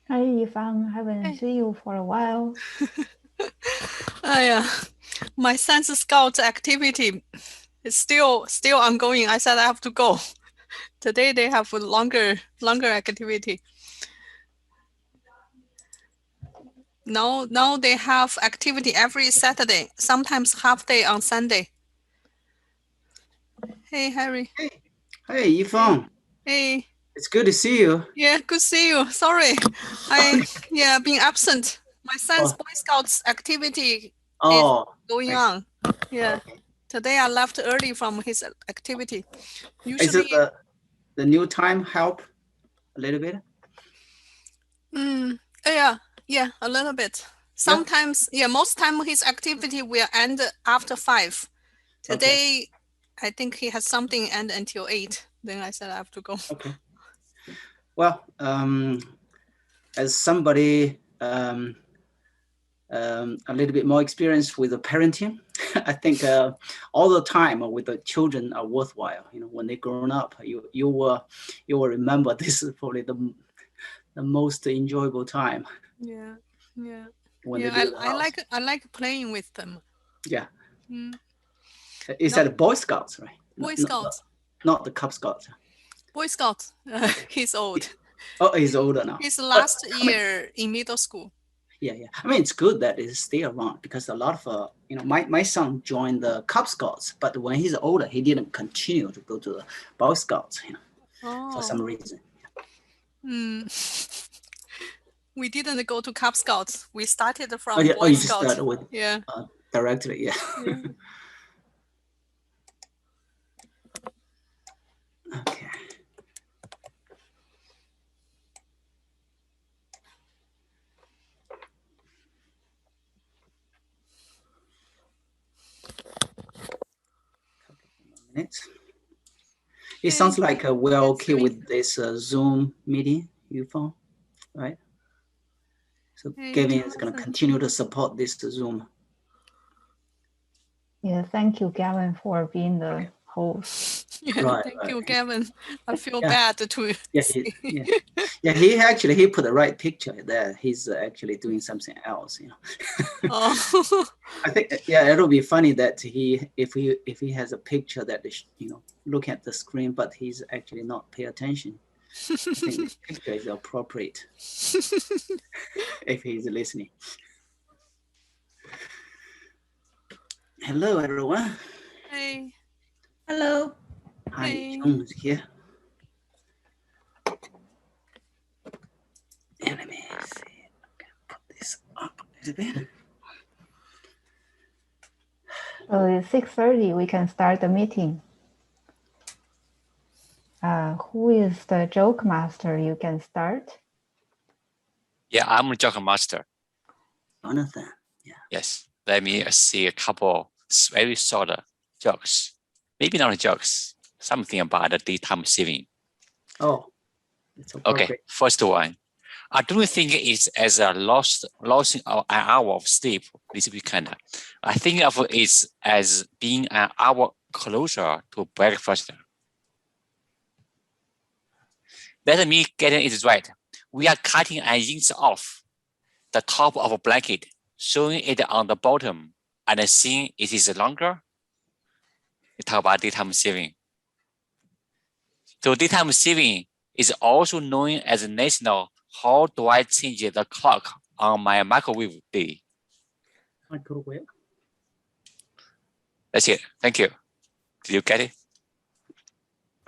Hi, Yifang. Haven't Hey. seen you for a while. Yeah. My son's scout activity is still ongoing. I said I have to go. Today they have a longer activity. Now they have activity every Saturday, sometimes half day on Sunday. Hey, Harry. Hey, Hey. Yifan. Hey. It's good to see you. Yeah, good to see you. Sorry. Been absent. My son's Oh, Boy Scouts activity is oh, going I see. on. Yeah. Okay. Today I left early from his activity. Is it Usually, the new time help a little bit? yeah, a little bit. Yeah. Sometimes, most time his activity will end after 5. Okay. Today, I think he has something end until 8. Then I said I have to go. Okay. Well, as somebody a little bit more experience with the parenting, I think all the time with the children are worthwhile. You know, when they grown up, you will remember this is probably the most enjoyable time Yeah, yeah, when they yeah. leave the house. I like playing with them. Yeah. Mm. It's No, at Boy Scouts, right? Boy Scouts. Not the Cub Scouts. Boy Scouts. Okay. He's old. Oh, he's older now. He's But last I mean, year in middle school. yeah. I mean, it's good that it's still around because a lot of, my son joined the Cub Scouts, but when he's older, he didn't continue to go to the Boy Scouts, for Oh. some reason. Mm. We didn't go to Cub Scouts. We started Oh, from yeah. Oh, Boy you just Scouts. started with Yeah. directly, yeah. Yeah. Okay. Couple more minutes. It Hey, sounds like we're okay Catherine. with this Zoom meeting, you phone, right? So Hey, Gavin is going to Jonathan. continue to support this Zoom. Yeah, thank you, Gavin, for being the host. Yeah, Right, thank right. you, Gavin. I feel Yeah, bad to yeah, see. yeah. He put the right picture there. He's actually doing something else. Oh, I think it'll be funny that if he has a picture that is look at the screen, but he's actually not pay attention. I think this picture is appropriate if he's listening. Hello, everyone. hey, Hello. Hi, hey. Jung is here. And let me see. Put this up a little bit. So it's 6:30. We can start the meeting. Who is the joke master? You can start. Yeah, I'm a joke master. Jonathan. Yeah. Yes. Let me see a couple very short jokes. Maybe not jokes, something about the daytime saving. Oh, it's appropriate. Okay, first one. I don't think it's as a losing an hour of sleep this weekend. I think of it as being an hour closer to breakfast. Let me get it right. We are cutting an inch off the top of a blanket, showing it on the bottom, and seeing it is longer. We talk about daytime saving. So daytime saving is also known as National How Do I Change the Clock on My Microwave Day. Microwave. That's it. Thank you. Did you get it?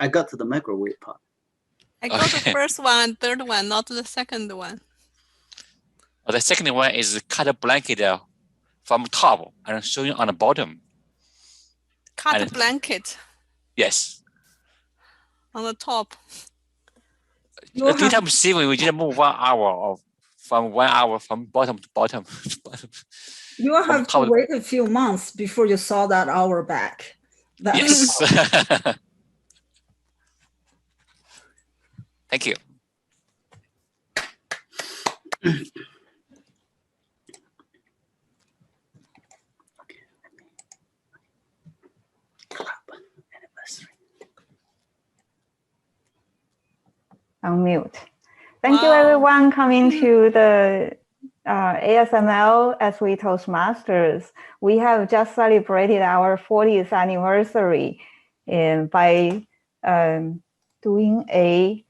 I got to the microwave part. I got the first one, third one, not the second one. The second one is cut a blanket from top and showing on the bottom. Cut a blanket. Yes. On the top. Daytime saving, we just move 1 hour from bottom to bottom. You will have to wait a few months before you saw that hour back. Yes. Thank you. Unmute. Thank you, Wow. everyone, coming to the ASML as we Toastmasters. We have just celebrated our 40th anniversary by doing a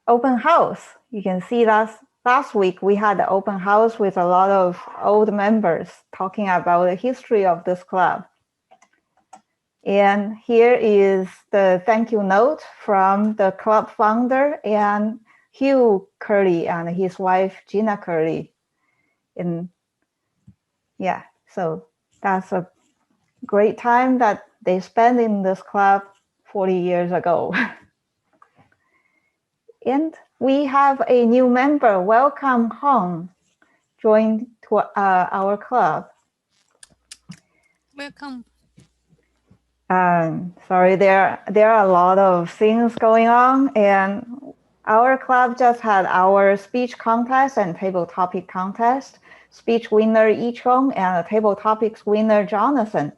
open house. You can see that last week we had an open house with a lot of old members talking about the history of this club. And here is the thank you note from the club founder and Hugh Curley and his wife, Gina Curley. And yeah, so that's a great time that they spent in this club 40 years ago. And we have a new member, welcome home, joined to our club. Welcome. Sorry, there are a lot of things going on, and our club just had our speech contest and table topic contest. Speech winner Yichong and the table topics winner Jonathan.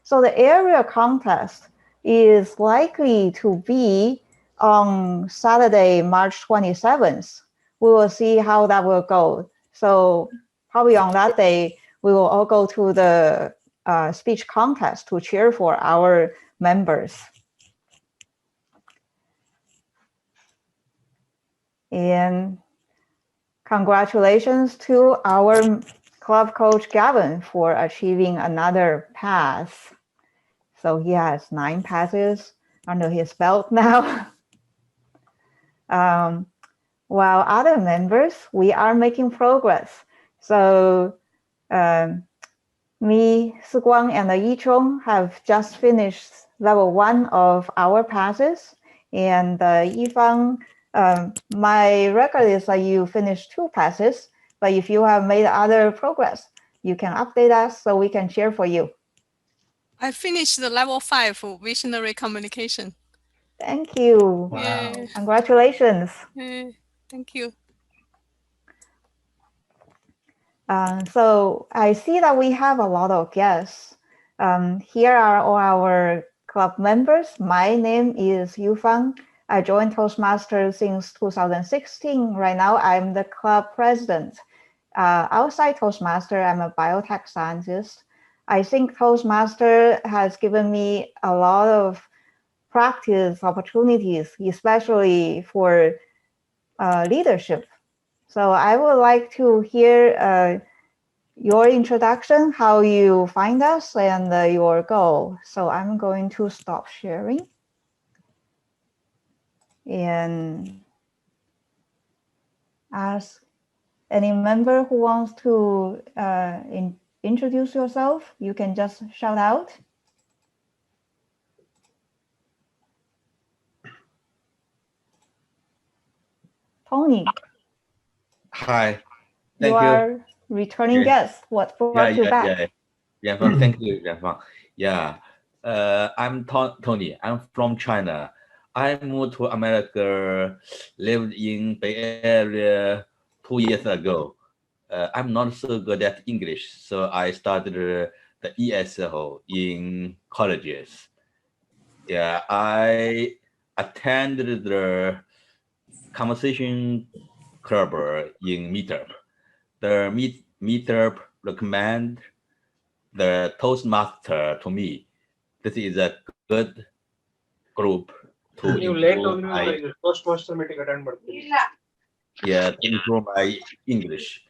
So the area contest is likely to be on Saturday, March 27th. We will see how that will go. So probably on that day, we will all go to the speech contest to cheer for our members. And congratulations to our club coach Gavin for achieving another pass. So he has 9 passes under his belt now. While other members, we are making progress. So me, Siguang, and Yichong have just finished level 1 of our passes. And Yifang, my record is that you finished 2 passes, but if you have made other progress, you can update us so we can cheer for you. I finished the level 5 for visionary communication. Thank you. Wow. Congratulations. Thank you. So I see that we have a lot of guests. Here are all our club members. My name is Yufang. I joined Toastmasters since 2016. Right now, I'm the club president. Outside Toastmaster, I'm a biotech scientist. I think Toastmaster has given me a lot of practice opportunities, especially for leadership. So I would like to hear your introduction, how you find us, and your goal. So I'm going to stop sharing. And ask any member who wants to introduce yourself, you can just shout out. Tony. Hi. You are returning guest. What brought you back? Yeah, well, thank you, Yanfang. Yeah, I'm Tony. I'm from China. I moved to America, lived in Bay Area 2 years ago. I'm not so good at English, so I started the ESL in colleges. Yeah, I attended the conversation club in Meetup. The Meetup recommend the Toastmaster to me. This is a good group to improve my Toastmaster meeting attend. Yeah, to improve my English,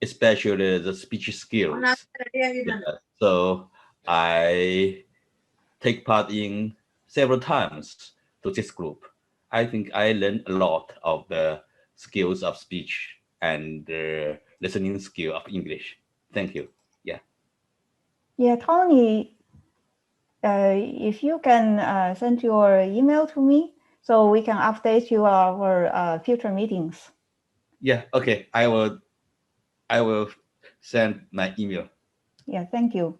especially the speech skills. Yeah, so I take part in several times to this group. I think I learned a lot of the skills of speech and the listening skill of English. Thank you. Yeah. Yeah, Tony, if you can send your email to me so we can update you our future meetings. Yeah, okay. I will send my email. Yeah, thank you.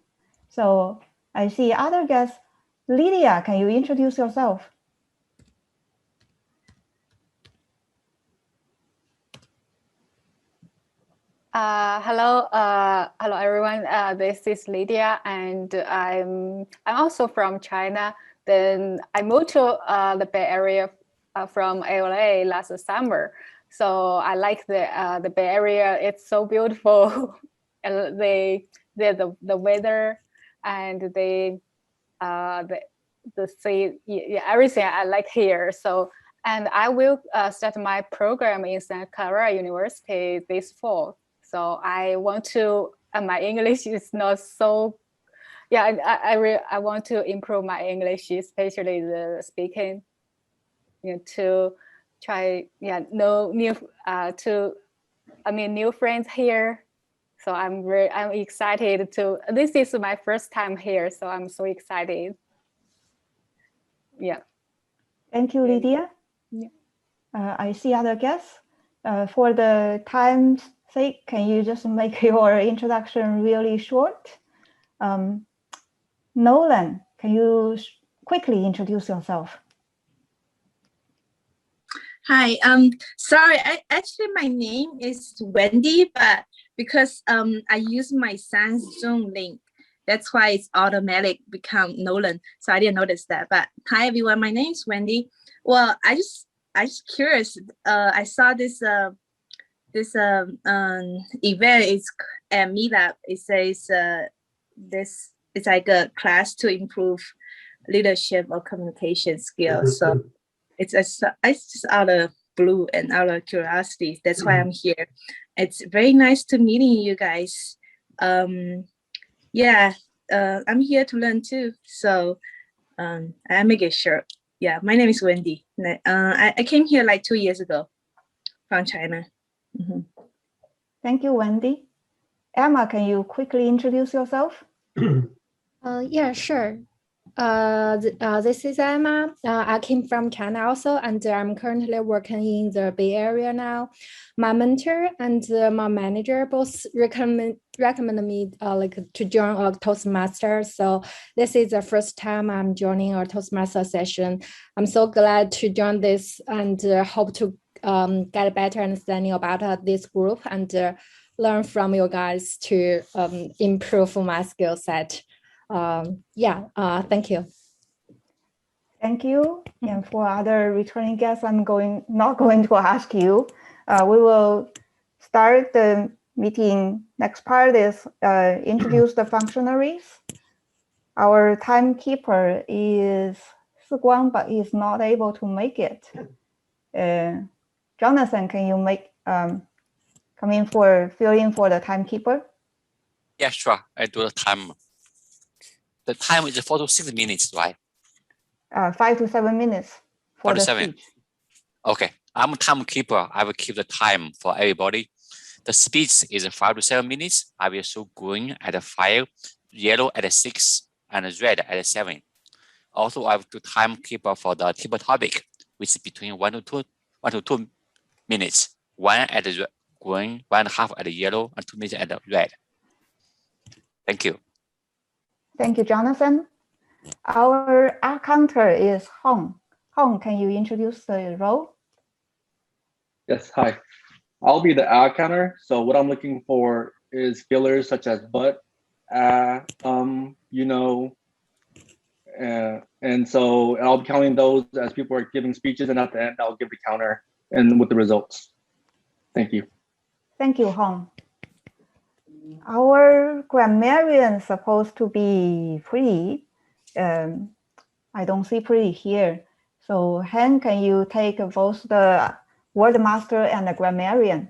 So I see other guests. Lydia, can you introduce yourself? Hello, hello everyone. This is Lydia, and I'm also from China. Then I moved to the Bay Area from LA last summer. So I like the Bay Area. It's so beautiful. And the weather and the sea, yeah, everything I like here. So, and I will start my program in Santa Clara University this fall. So I want to, my English is not so, yeah, I want to improve my English, especially the speaking, you know, to try, yeah, know new, new friends here. So I'm excited to, this is my first time here, so I'm so excited. Yeah. Thank you, Lydia. Yeah. I see other guests. For the time's sake, can you just make your introduction really short? Nolan, can you quickly introduce yourself? Hi, sorry, actually my name is Wendy, but because I use my son's Zoom link, that's why it's automatic become Nolan. So I didn't notice that. But hi everyone, my name is Wendy. Well, I just curious. I saw this event is at Meetup. It says this it's like a class to improve leadership or communication skills. So it's just out of blue and out of curiosity. That's why I'm here. It's very nice to meeting you guys. Yeah, I'm here to learn too. So I make it short. Yeah, my name is Wendy. I came here like 2 years ago from China. Mm-hmm. Thank you, Wendy. Emma, can you quickly introduce yourself? Yeah, sure. This is Emma. I came from China also, and I'm currently working in the Bay Area now. My mentor and my manager both recommend me to join a Toastmaster. So this is the first time I'm joining a Toastmaster session. I'm so glad to join this and hope to get a better understanding about this group and learn from you guys to improve my skill set. Thank you. Thank you. And for other returning guests, I'm not going to ask you. We will start the meeting. Next part is introduce the functionaries. Our timekeeper is Siguang, but he's not able to make it. Jonathan, can you fill in for the timekeeper? Yeah, sure. I do the time. The time is 4 to 6 minutes, right? 5 to 7 minutes for the speech. Okay, I'm a timekeeper. I will keep the time for everybody. The speech is 5 to 7 minutes. I will show green at 5, yellow at 6, and red at 7. Also, I will do timekeeper for the table topic, which is between 1 to 2 minutes. 1 at the green, 1.5 at the yellow, and 2 minutes at the red. Thank you. Thank you, Jonathan. Our counter is Hong. Hong, can you introduce the role? Yes, hi. I'll be the counter. So what I'm looking for is fillers such as but, you know, and so I'll be counting those as people are giving speeches, and at the end I'll give the counter and with the results. Thank you. Thank you, Hong. Our grammarian is supposed to be pretty. I don't see pretty here. So Han, can you take both the word master and the grammarian?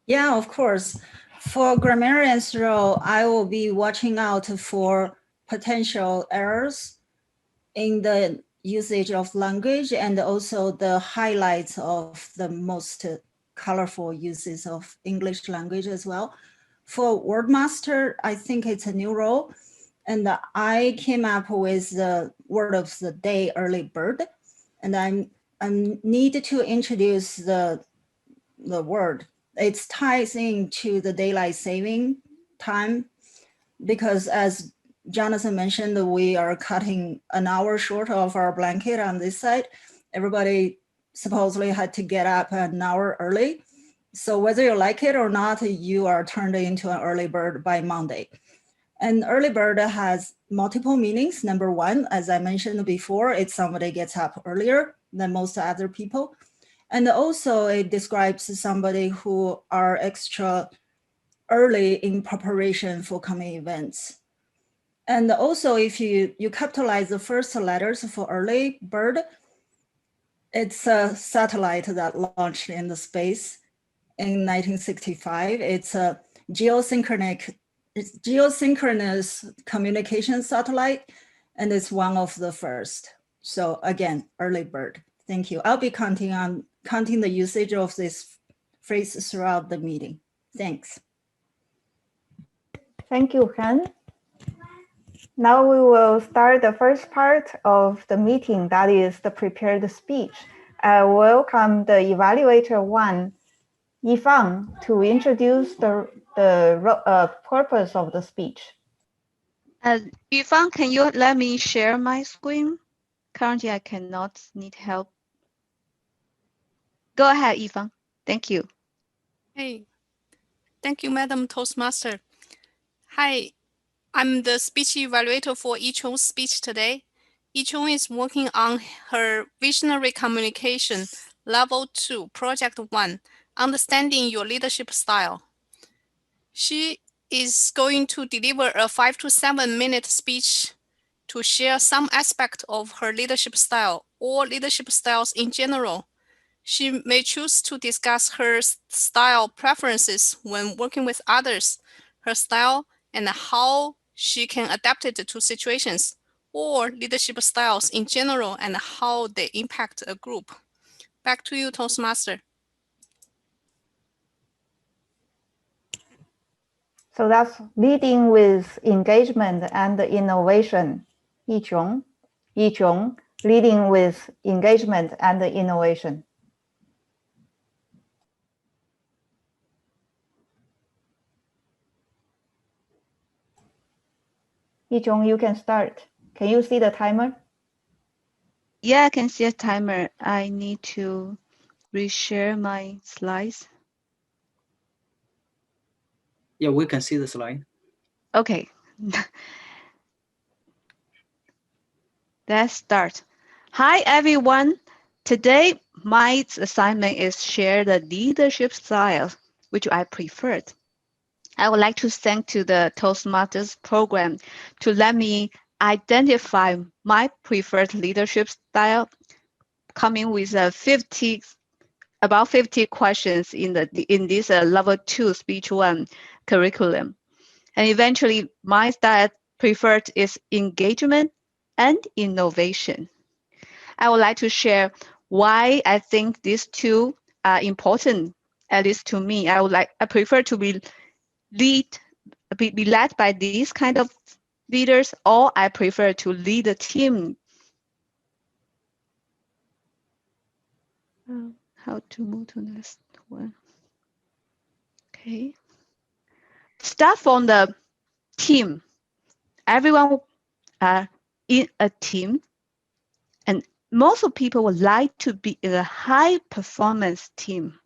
Yeah, of course. For grammarian's role, I will be watching out for potential errors in the usage of language and also the highlights of the most colorful uses of English language as well. For Wordmaster, I think it's a new role. And I came up with the word of the day, early bird. And I need to introduce the word. It ties into the daylight saving time because as Jonathan mentioned, we are cutting an hour short of our blanket on this side. Everybody supposedly had to get up an hour early. So whether you like it or not, you are turned into an early bird by Monday. And early bird has multiple meanings. Number one, as I mentioned before, it's somebody gets up earlier than most other people. And also it describes somebody who are extra early in preparation for coming events. And also if you capitalize the first letters for early bird, it's a satellite that launched in the space in 1965. It's a geosynchronous communication satellite, and it's one of the first. So again, early bird. Thank you. I'll be counting the usage of this phrase throughout the meeting. Thanks. Thank you, Han. Now we will start the first part of the meeting, that is the prepared speech. I welcome the evaluator one, Yifang, to introduce the purpose of the speech. Yifang, can you let me share my screen? Currently, I cannot, need help. Go ahead, Yifang. Thank you. Hey, thank you, Madam Toastmaster. Hi, I'm the speech evaluator for Yichong's speech today. Yichong is working on her Visionary Communication Level 2, Project 1, Understanding Your Leadership Style. She is going to deliver a 5 to 7 minute speech to share some aspect of her leadership style or leadership styles in general. She may choose to discuss her style preferences when working with others, her style, and how she can adapt it to situations, or leadership styles in general and how they impact a group. Back to you, Toastmaster. So that's leading with engagement and innovation. Yichong, leading with engagement and innovation. Yichong, you can start. Can you see the timer? Yeah, I can see a timer. I need to reshare my slides. Yeah, we can see the slide. Okay. Let's start. Hi, everyone. Today, my assignment is share the leadership style, which I preferred. I would like to thank to the Toastmasters program to let me identify my preferred leadership style, coming with about 50 questions in this level 2 speech 1 curriculum. And eventually, my style preferred is engagement and innovation. I would like to share why I think these two are important, at least to me. I prefer to be led by these kind of leaders, or I prefer to lead a team. How to move to the next one? Okay. Start from the team. Everyone in a team, and most of people would like to be in a high performance team.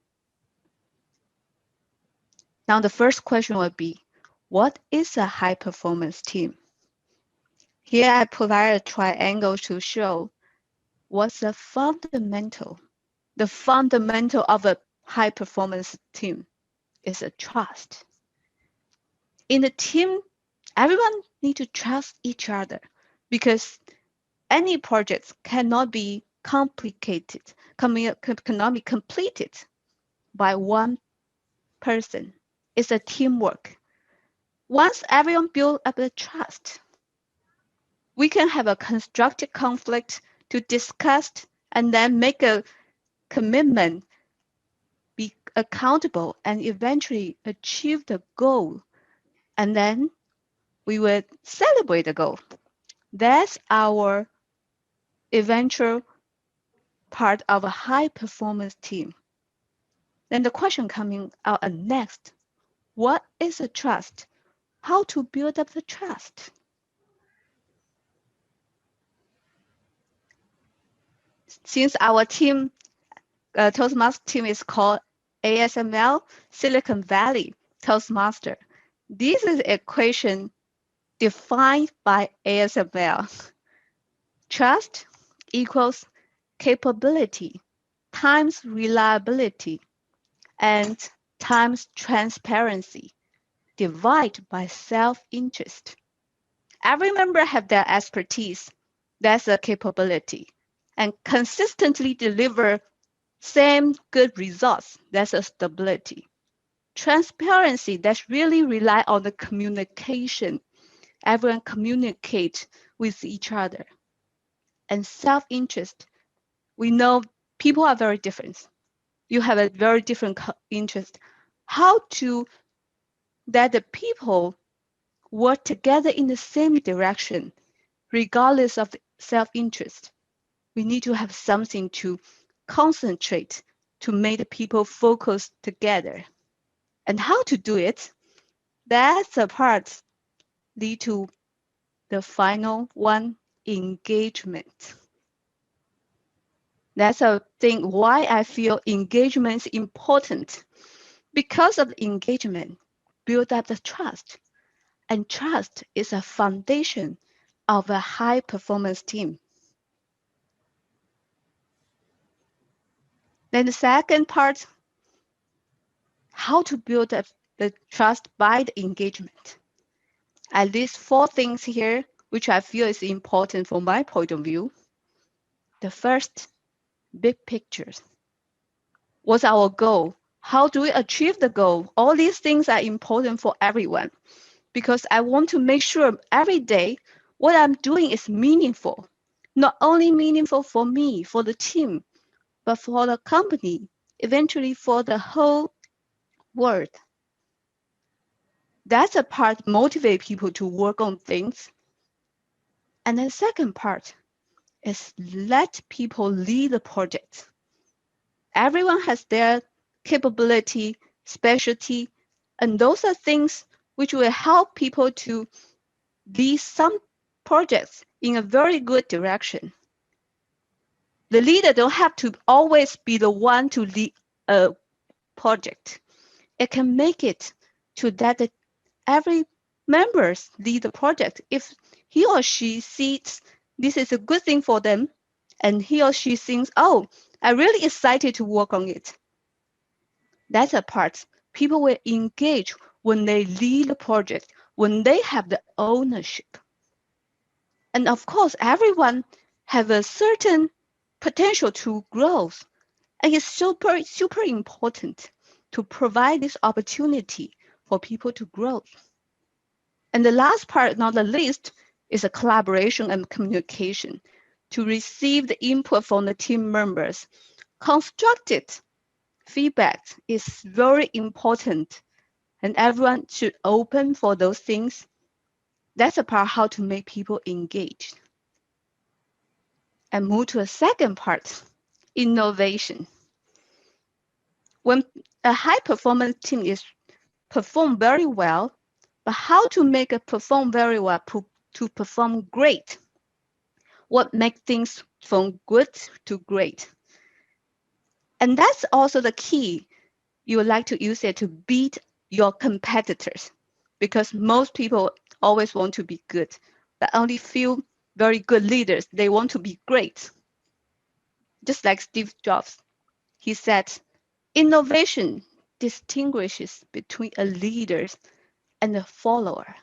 Now the first question would be, what is a high performance team? Here I provide a triangle to show what's the fundamental. The fundamental of a high performance team is a trust. In the team, everyone needs to trust each other because any project cannot be complicated, cannot be completed by one person. It's a teamwork. Once everyone builds up the trust, we can have a constructive conflict to discuss and then make a commitment, be accountable, and eventually achieve the goal. And then we will celebrate the goal. That's our eventual part of a high performance team. Then the question coming out next, what is a trust? How to build up the trust? Since our team, Toastmaster team is called ASML, Silicon Valley Toastmaster. This is equation defined by ASML. Trust equals capability times reliability, and times transparency, divided by self-interest. Every member have their expertise, that's a capability, and consistently deliver same good results, that's a stability. Transparency, that's really rely on the communication. Everyone communicate with each other. And self-interest, we know people are very different. You have a very different interest. How to that the people work together in the same direction, regardless of self-interest. We need to have something to concentrate to make the people focus together. And how to do it, that's a part lead to the final one, engagement. That's a thing why I feel engagement is important. Because of engagement, build up the trust. And trust is a foundation of a high performance team. Then the second part, how to build up the trust by the engagement. I list 4 things here, which I feel is important from my point of view. The first, big pictures. What's our goal? How do we achieve the goal? All these things are important for everyone because I want to make sure every day what I'm doing is meaningful. Not only meaningful for me, for the team, but for the company, eventually for the whole world. That's a part motivate people to work on things. And the second part is let people lead the project. Everyone has their capability, specialty, and those are things which will help people to lead some projects in a very good direction. The leader don't have to always be the one to lead a project. It can make it to that every members lead the project. If he or she sees this is a good thing for them, and he or she thinks, oh, I'm really excited to work on it. That's a part. People will engage when they lead the project, when they have the ownership. And of course, everyone have a certain potential to growth. And it's super, super important to provide this opportunity for people to grow. And the last part, not the least, is a collaboration and communication to receive the input from the team members. Constructed feedback is very important and everyone should open for those things. That's about how to make people engaged. And move to a second part, innovation. When a high performance team is perform very well, but how to make it perform very well to perform great? What makes things from good to great? And that's also the key. You would like to use it to beat your competitors because most people always want to be good, but only few very good leaders, they want to be great. Just like Steve Jobs, he said, innovation distinguishes between a leader and a follower.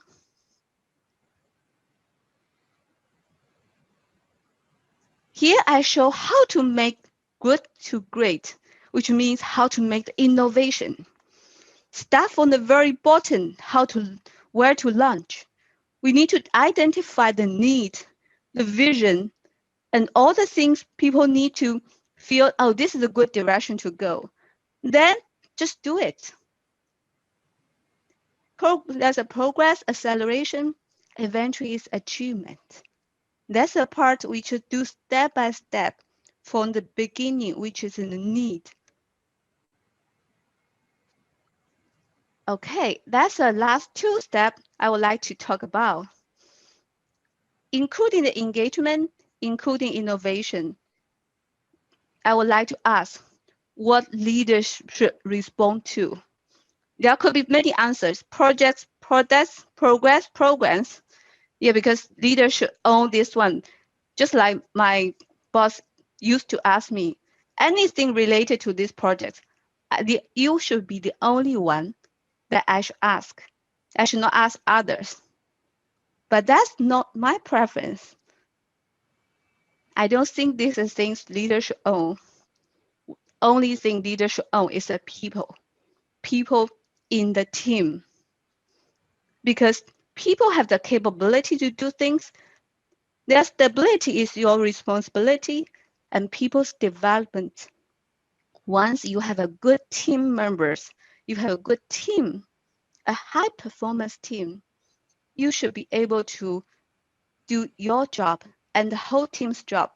Here I show how to make good to great, which means how to make the innovation. Start from the very bottom, where to launch. We need to identify the need, the vision, and all the things people need to feel, oh, this is a good direction to go. Then just do it. There's a progress, acceleration, eventually is achievement. That's a part we should do step by step from the beginning, which is in the need. Okay, that's the last 2 steps I would like to talk about. Including the engagement, including innovation, I would like to ask what leaders should respond to. There could be many answers, projects, products, progress, programs. Yeah, because leaders should own this one. Just like my boss used to ask me, anything related to this project, you should be the only one that I should ask. I should not ask others. But that's not my preference. I don't think this is things leaders should own. Only thing leaders should own is the people in the team. Because people have the capability to do things. Their stability is your responsibility and people's development. Once you have a good team members, you have a good team, a high performance team, you should be able to do your job and the whole team's job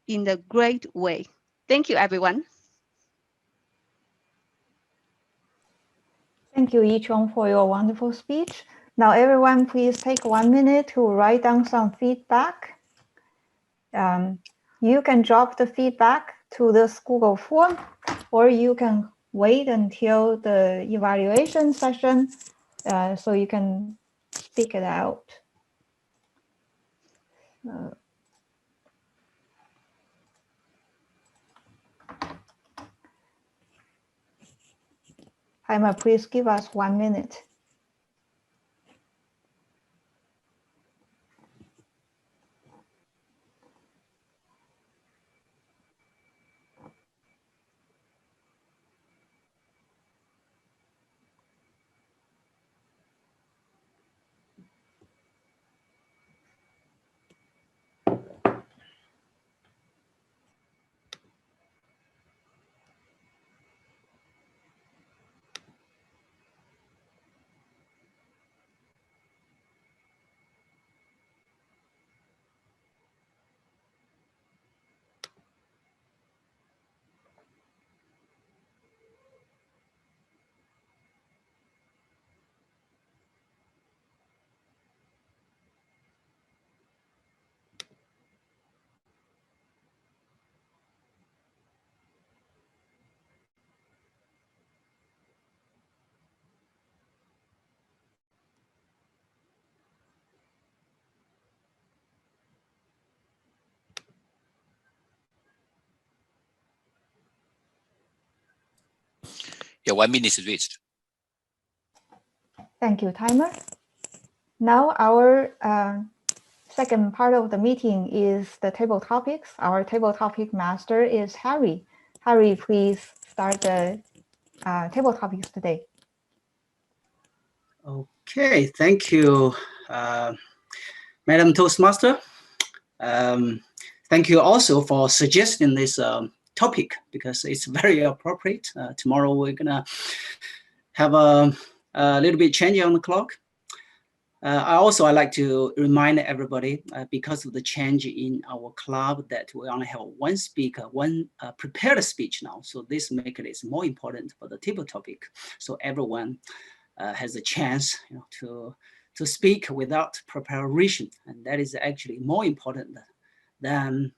in a great way. Thank you, everyone. Thank you, Yichong, for your wonderful speech. Now, everyone, please take 1 minute to write down some feedback. You can drop the feedback to this Google form, or you can wait until the evaluation session so you can speak it out. Heimer, please give us 1 minute. Yeah, 1 minute is reached. Thank you, Timer. Now our second part of the meeting is the table topics. Our table topic master is Harry. Harry, please start the table topics today. Okay, thank you, Madam Toastmaster. Thank you also for suggesting this topic because it's very appropriate. Tomorrow we're gonna have a little bit change on the clock. I'd like to remind everybody, because of the change in our club, that we only have one speaker, one prepared speech now. So this makes it more important for the table topic. So everyone has a chance, to speak without preparation, and that is actually more important than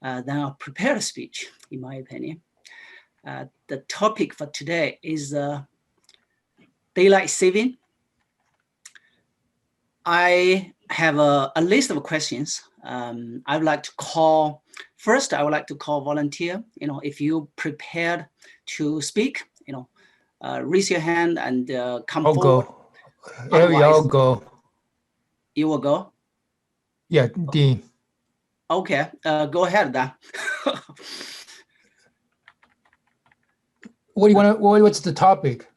a prepared speech, in my opinion. The topic for today is daylight saving. I have a list of questions. I would like to call, first I would like to call volunteer. If you prepared to speak, raise your hand and come forward. Go. Harry, I'll go. You will go? Yeah, Dean. Okay, go ahead then. What do you want to? What's the topic?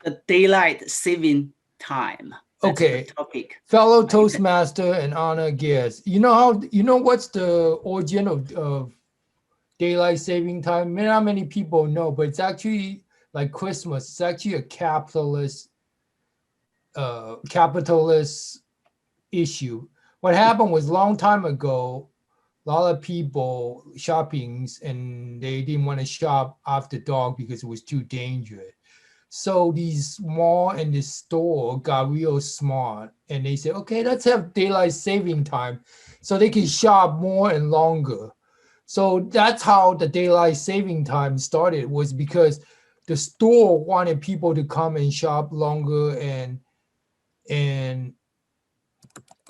The daylight saving time. That's okay. The topic. Fellow Toastmaster and honor guest. What's the origin of daylight saving time? Not many people know, but it's actually like Christmas. It's actually a capitalist issue. What happened was a long time ago, a lot of people shoppings and they didn't want to shop after dark because it was too dangerous. So these mall and the store got real smart and they said, okay, let's have daylight saving time so they can shop more and longer. So that's how the daylight saving time started, was because the store wanted people to come and shop longer and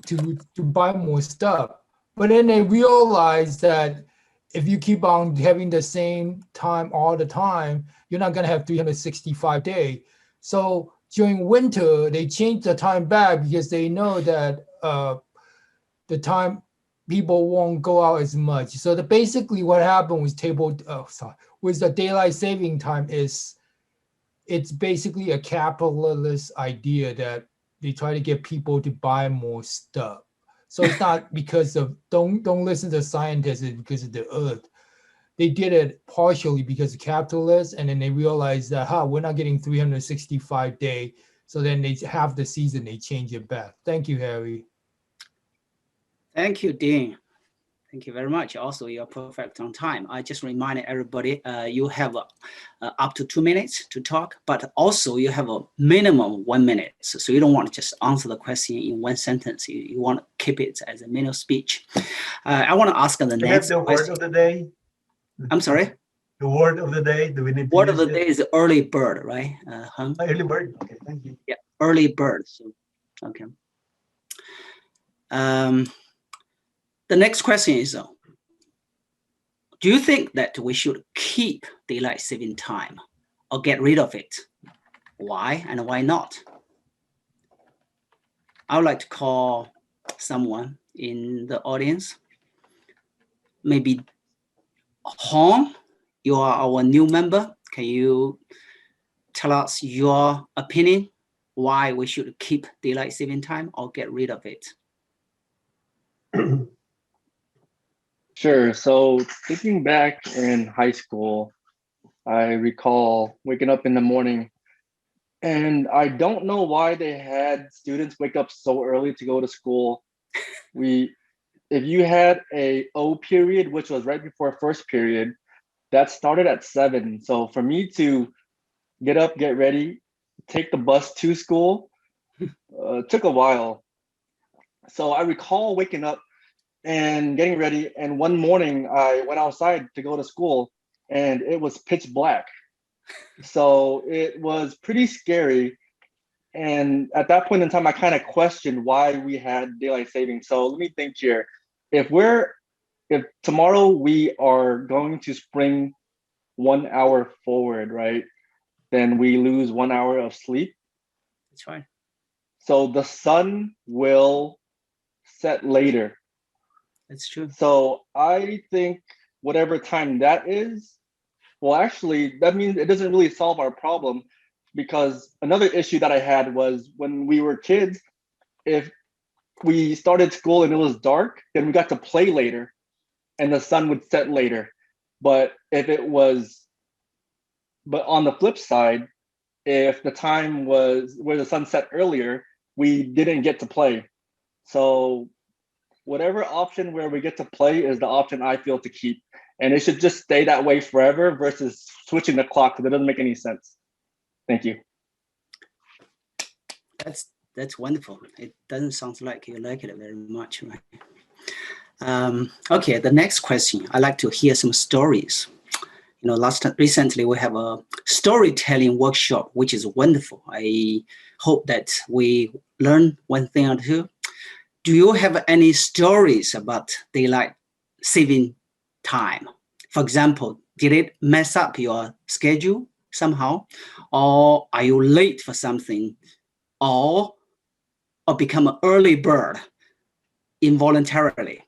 to buy more stuff. But then they realized that if you keep on having the same time all the time, you're not going to have 365 days. So during winter, they change the time back because they know that the time people won't go out as much. So basically what happened with with the daylight saving time is it's basically a capitalist idea that they try to get people to buy more stuff. So it's not because of don't listen to scientists, it's because of the earth. They did it partially because of capitalists, and then they realized that we're not getting 365 days. So then they have the season, they change it back. Thank you, Harry. Thank you, Dean. Thank you very much. Also, you're perfect on time. I just reminded everybody, you have up to 2 minutes to talk, but also you have a minimum 1 minute. So you don't want to just answer the question in one sentence. You want to keep it as a minute speech. I want to ask the next the word of the day. I'm sorry? The word of the day. Do we need to word of use the day is early bird, right? Early bird. Okay, thank you. Yeah, early bird. So, okay. The next question is, do you think that we should keep daylight saving time or get rid of it? Why and why not? I would like to call someone in the audience. Maybe Hong, you are our new member. Can you tell us your opinion why we should keep daylight saving time or get rid of it? Sure. So thinking back in high school, I recall waking up in the morning, and I don't know why they had students wake up so early to go to school. If you had a O period, which was right before first period, that started at 7. So for me to get up, get ready, take the bus to school, took a while. So I recall waking up and getting ready. And one morning I went outside to go to school and it was pitch black. So it was pretty scary. And at that point in time, I kind of questioned why we had daylight saving. So let me think here. If tomorrow we are going to spring 1 hour forward, right? Then we lose 1 hour of sleep. That's right. So the sun will set later. That's true. So I think whatever time that is, well, actually, that means it doesn't really solve our problem, because another issue that I had was when we were kids, if we started school and it was dark, then we got to play later and the sun would set later. But on the flip side, if the time was where the sun set earlier, we didn't get to play. So whatever option where we get to play is the option I feel to keep. And it should just stay that way forever versus switching the clock, because it doesn't make any sense. Thank you. That's wonderful. It doesn't sound like you like it very much, right? Okay, the next question. I like to hear some stories. Recently we have a storytelling workshop, which is wonderful. I hope that we learn one thing or two. Do you have any stories about daylight saving time? For example, did it mess up your schedule somehow? Or are you late for something? Or become an early bird involuntarily?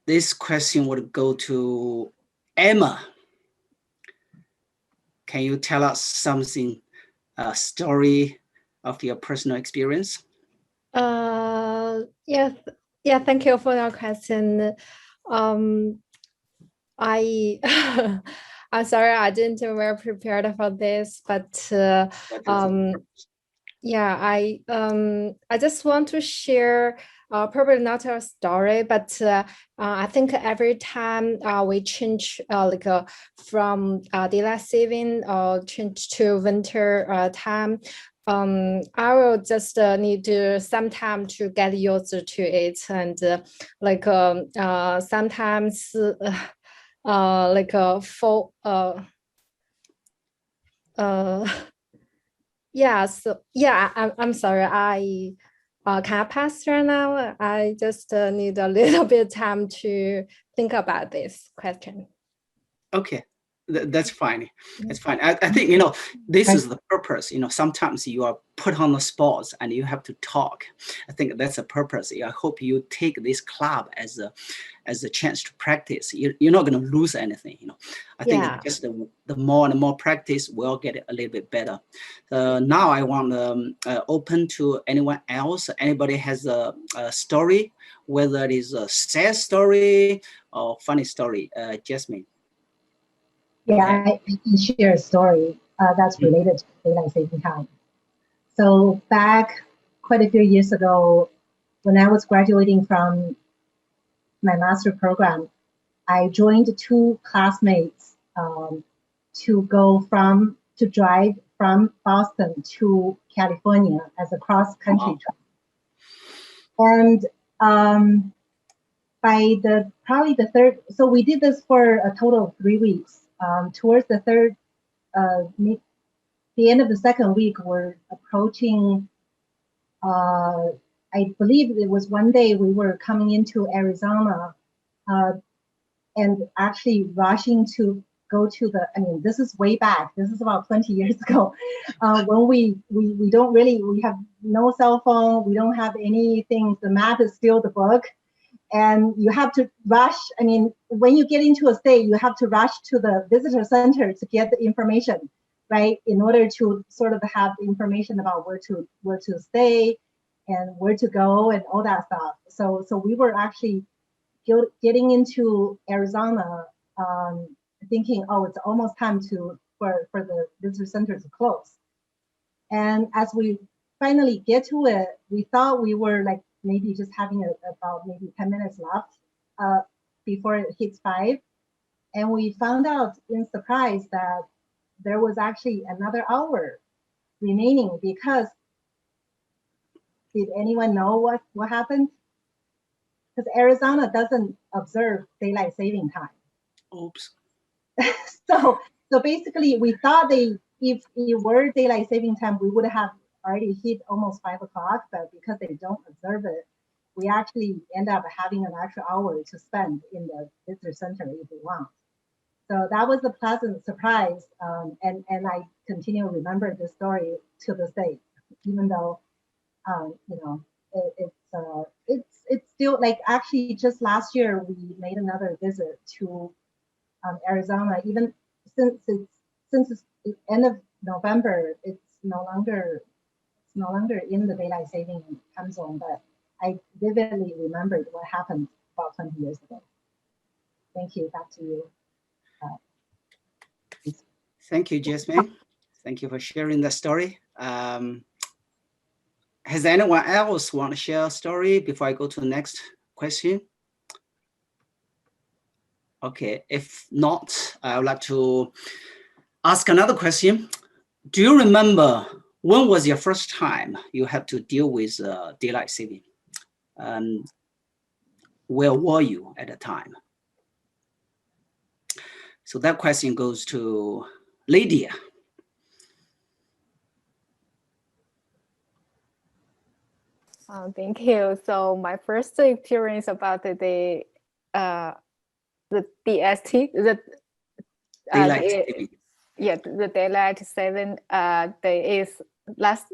This question would go to Emma. Can you tell us something, a story of your personal experience? Yeah, thank you for your question. I'm sorry, I didn't well prepared for this, but yeah, I just want to share probably not a story, but I think every time we change from daylight saving or change to winter time, I will just need to some time to get used to it, and sometimes fall yeah, so yeah, I'm sorry, Can I pass right now? I just need a little bit time to think about this question. Okay, that's fine. That's fine. I think, you know, this is the purpose. You know, sometimes you are put on the spot and you have to talk. I think that's the purpose. I hope you take this club as a chance to practice. You're not going to lose anything. You know, I think just the more and more practice, we'll get it a little bit better. Now I want to open to anyone else. Anybody has a story, whether it is a sad story or funny story. Jasmine. Yeah, I can share a story that's related to daylight saving time. So back quite a few years ago, when I was graduating from my master program, I joined two classmates to drive from Boston to California as a cross-country trip. And by probably the third, so we did this for a total of 3 weeks. Towards the end of the second week, we're approaching, I believe it was one day we were coming into Arizona and actually rushing to go to this is way back, this is about 20 years ago, when we don't really, we have no cell phone, we don't have anything, the map is still the book. And you have to rush. I mean, when you get into a state, you have to rush to the visitor center to get the information, right? In order to sort of have information about where to stay and where to go and all that stuff. So we were actually getting into Arizona, thinking, oh, it's almost time for the visitor center to close. And as we finally get to it, we thought we were like maybe just having about maybe 10 minutes left before it hits 5. And we found out in surprise that there was actually another hour remaining, because did anyone know what happened? Because Arizona doesn't observe daylight saving time. Oops. So basically we thought if it were daylight saving time, we would have already hit almost 5 o'clock, but because they don't observe it, we actually end up having an extra hour to spend in the visitor center if we want. So that was a pleasant surprise, and I continue to remember this story to this day, even though you know, it's still like, actually just last year we made another visit to Arizona. Even since it's the end of November, it's no longer in the daylight saving time zone, but I vividly remembered what happened about 20 years ago. Thank you. Back to you. Thank you, Jasmine. Thank you for sharing the story. Has anyone else want to share a story before I go to the next question? Okay, if not, I would like to ask another question. Do you remember when was your first time you had to deal with daylight saving? Where were you at the time? So that question goes to Lydia. Thank you. So my first experience about the DST, Daylight saving. Yeah, the daylight saving day is last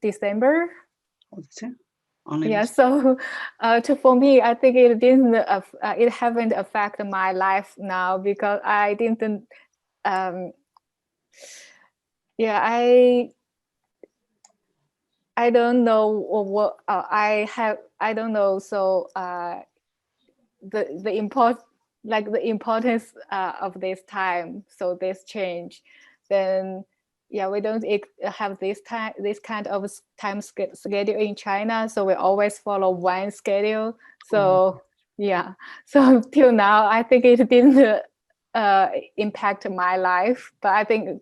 December. Yeah, so for me, I think it didn't it haven't affected my life now, because I didn't yeah, I don't know what I don't know. So the importance of this time. So this change, then yeah, we don't have this kind of time schedule in China. So we always follow one schedule. So yeah, so till now I think it didn't impact my life, but I think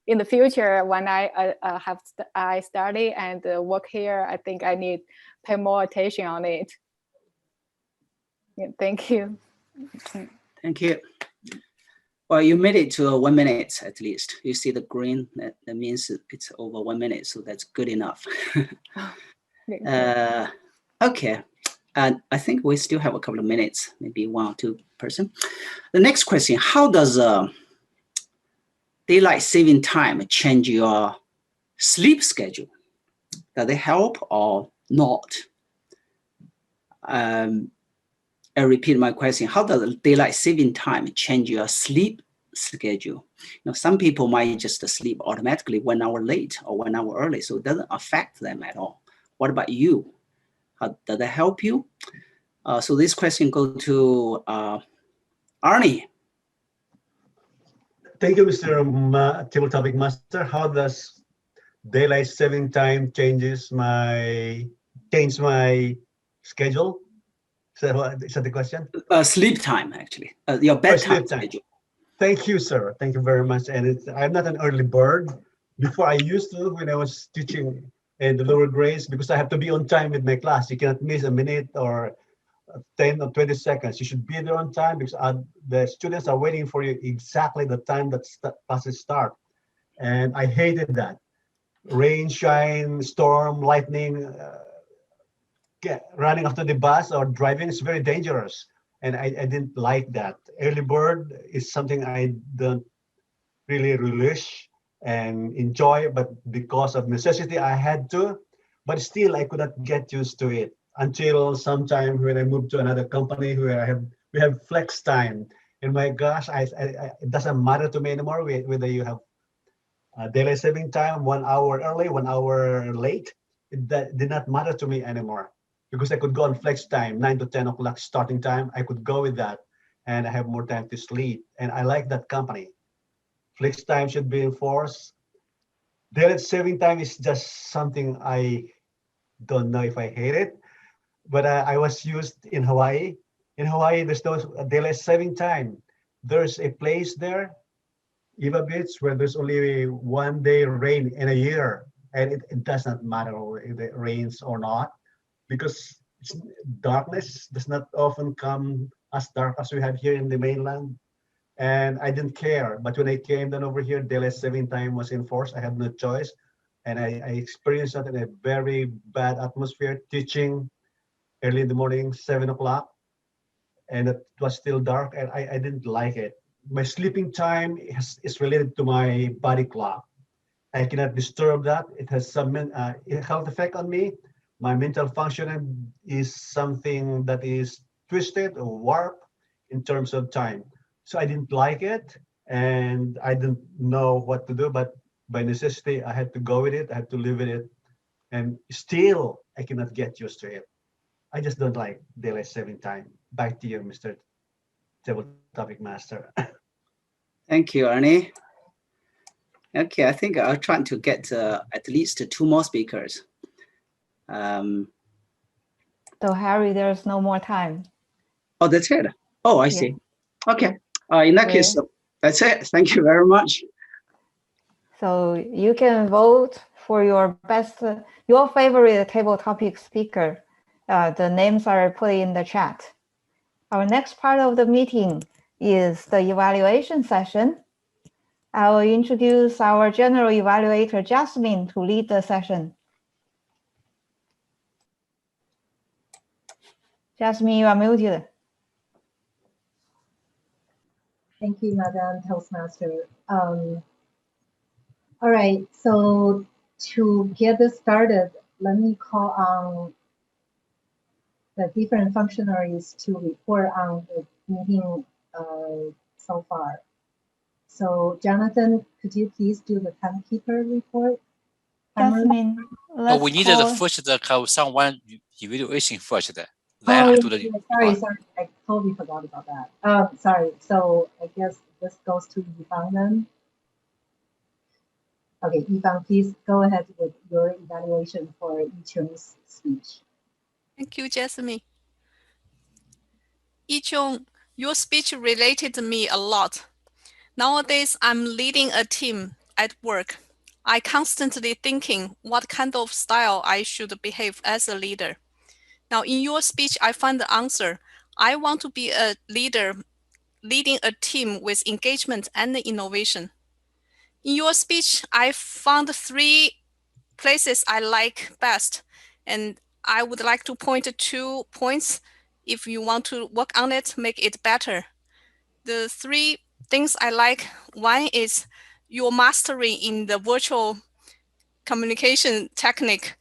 in the future, when I study and work here, I think I need pay more attention on it. Yeah, thank you. Thank you. Well, you made it to 1 minute at least. You see the green, that means it's over 1 minute, so that's good enough. Okay, and I think we still have a couple of minutes, maybe 1 or 2 person. The next question, how does daylight saving time change your sleep schedule? Does it help or not? I repeat my question. How does daylight saving time change your sleep schedule? Some people might just sleep automatically 1 hour late or 1 hour early, so it doesn't affect them at all. What about you? Does that help you? So this question goes to Arnie. Thank you, Mr. Table Topic Master. How does daylight saving time change my schedule? Is that the question? Sleep time, actually. Your bedtime schedule. Thank you, sir. Thank you very much. And I'm not an early bird. Before I used to, when I was teaching in the lower grades, because I have to be on time with my class. You cannot miss a minute or 10 or 20 seconds. You should be there on time because the students are waiting for you exactly the time that classes start. And I hated that. Rain, shine, storm, lightning, running after the bus or driving is very dangerous. And I didn't like that. Early bird is something I don't really relish and enjoy, but because of necessity, I had to. But still, I could not get used to it until sometime when I moved to another company where we have flex time. And my gosh, it doesn't matter to me anymore whether you have daylight saving time 1 hour early, 1 hour late. That did not matter to me anymore because I could go on flex time, 9 to 10 o'clock starting time. I could go with that and I have more time to sleep. And I like that company. Flex time should be enforced. Daylight saving time is just something I don't know if I hate it, but I was used in Hawaii. In Hawaii, there's no daylight saving time. There's a place there, Eva Beach, where there's only 1 day rain in a year, and it does not matter if it rains or not, because darkness does not often come as dark as we have here in the mainland. And I didn't care. But when I came down over here, daylight saving time was enforced. I had no choice. And I experienced that in a very bad atmosphere, teaching early in the morning, 7 o'clock. And it was still dark and I didn't like it. My sleeping time is related to my body clock. I cannot disturb that. It has some health effect on me. My mental functioning is something that is twisted or warped in terms of time. So I didn't like it and I didn't know what to do, but by necessity, I had to go with it. I had to live with it. And still, I cannot get used to it. I just don't like daylight saving time. Back to you, Mr. Table Topic Master. Thank you, Ernie. Okay, I think I'll try to get at least 2 more speakers. So Harry, there's no more time. Oh, that's it. Oh, I see. Okay. In that case, that's it. Thank you very much. So you can vote for your best, your favorite table topic speaker. The names are put in the chat. Our next part of the meeting is the evaluation session. I will introduce our general evaluator, Jasmine, to lead the session. Jasmine, you are muted. Thank you, Madam Toastmaster. All right, so to get this started, let me call on the different functionaries to report on the meeting so far. So Jonathan, could you please do the timekeeper report? Jasmine, let's we needed first have someone evaluation first. Then oh, do the sorry, I totally forgot about that. Sorry, so I guess this goes to Yifang then. Okay, Yifang, please go ahead with your evaluation for Yichung's speech. Thank you, Jasmine. Yichung, your speech related to me a lot. Nowadays, I'm leading a team at work. I constantly thinking what kind of style I should behave as a leader. Now, in your speech, I find the answer. I want to be a leader leading a team with engagement and innovation. In your speech, I found 3 places I like best, and I would like to point to 2 points. If you want to work on it, make it better. The 3 things I like, one is your mastery in the virtual communication technique.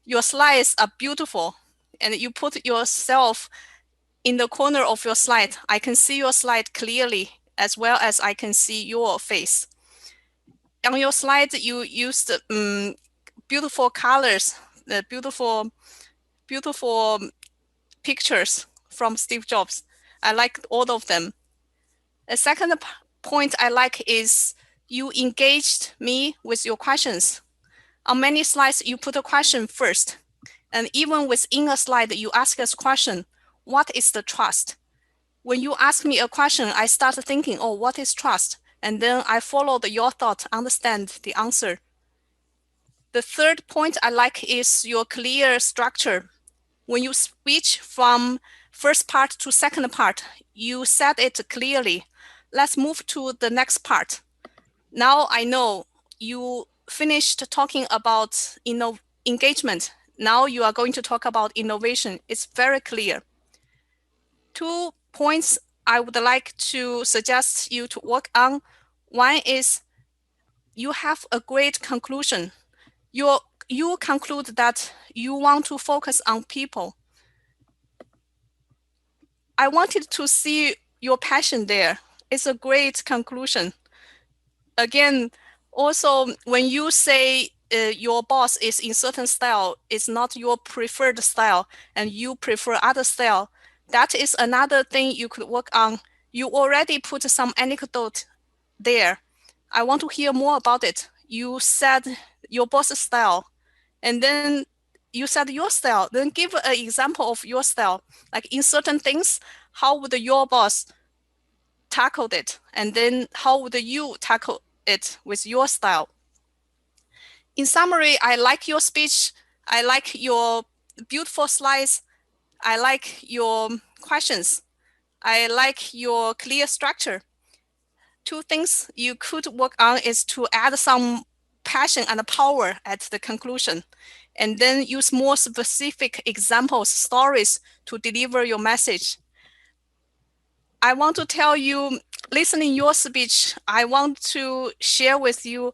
Your slides are beautiful, and you put yourself in the corner of your slide. I can see your slide clearly, as well as I can see your face. On your slide, you used beautiful colors, the beautiful pictures from Steve Jobs. I like all of them. A second point I like is you engaged me with your questions. On many slides, you put a question first. And even within a slide, you ask us a question, what is the trust? When you ask me a question, I start thinking, oh, what is trust? And then I follow your thought, understand the answer. The third point I like is your clear structure. When you switch from first part to second part, you said it clearly. Let's move to the next part. Now I know you finished talking about engagement. Now you are going to talk about innovation. It's very clear. 2 points I would like to suggest you to work on. One is you have a great conclusion. You conclude that you want to focus on people. I wanted to see your passion there. It's a great conclusion. Again, also, when you say your boss is in certain style, it's not your preferred style, and you prefer other style, that is another thing you could work on. You already put some anecdote there. I want to hear more about it. You said your boss's style, and then you said your style. Then give an example of your style. Like in certain things, how would your boss tackle it? And then how would you tackle it with your style? In summary, I like your speech. I like your beautiful slides. I like your questions. I like your clear structure. 2 things you could work on is to add some passion and power at the conclusion, and then use more specific examples, stories to deliver your message. I want to tell you, listening your speech, I want to share with you,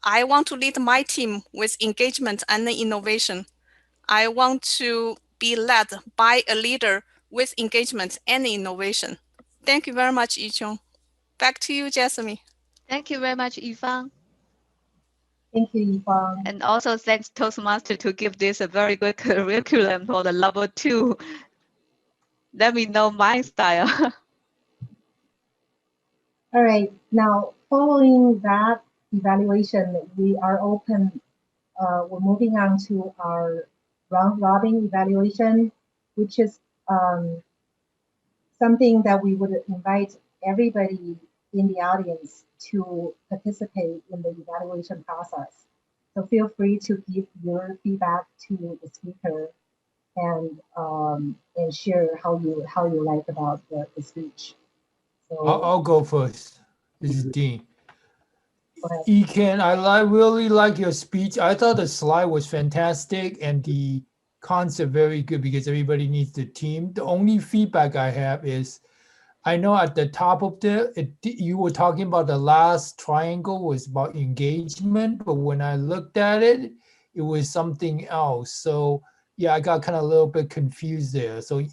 I want to lead my team with engagement and innovation. I want to be led by a leader with engagement and innovation. Thank you very much, Yichong. Back to you, Jasmine. Thank you very much, Yifang. Thank you, Yifang. And also thanks Toastmaster to give this a very good curriculum for the level 2. Let me know my style. All right, now following that evaluation, we are open, we're moving on to our round robin evaluation, which is something that we would invite everybody in the audience to participate in the evaluation process. So feel free to give your feedback to the speaker and share how you like about the speech. So I'll go first. This is Dean. Eken, I really like your speech. I thought the slide was fantastic and the concept very good because everybody needs the team. The only feedback I have is, I know at the top of you were talking about the last triangle was about engagement, but when I looked at it, it was something else. So yeah, I got kind of a little bit confused there. So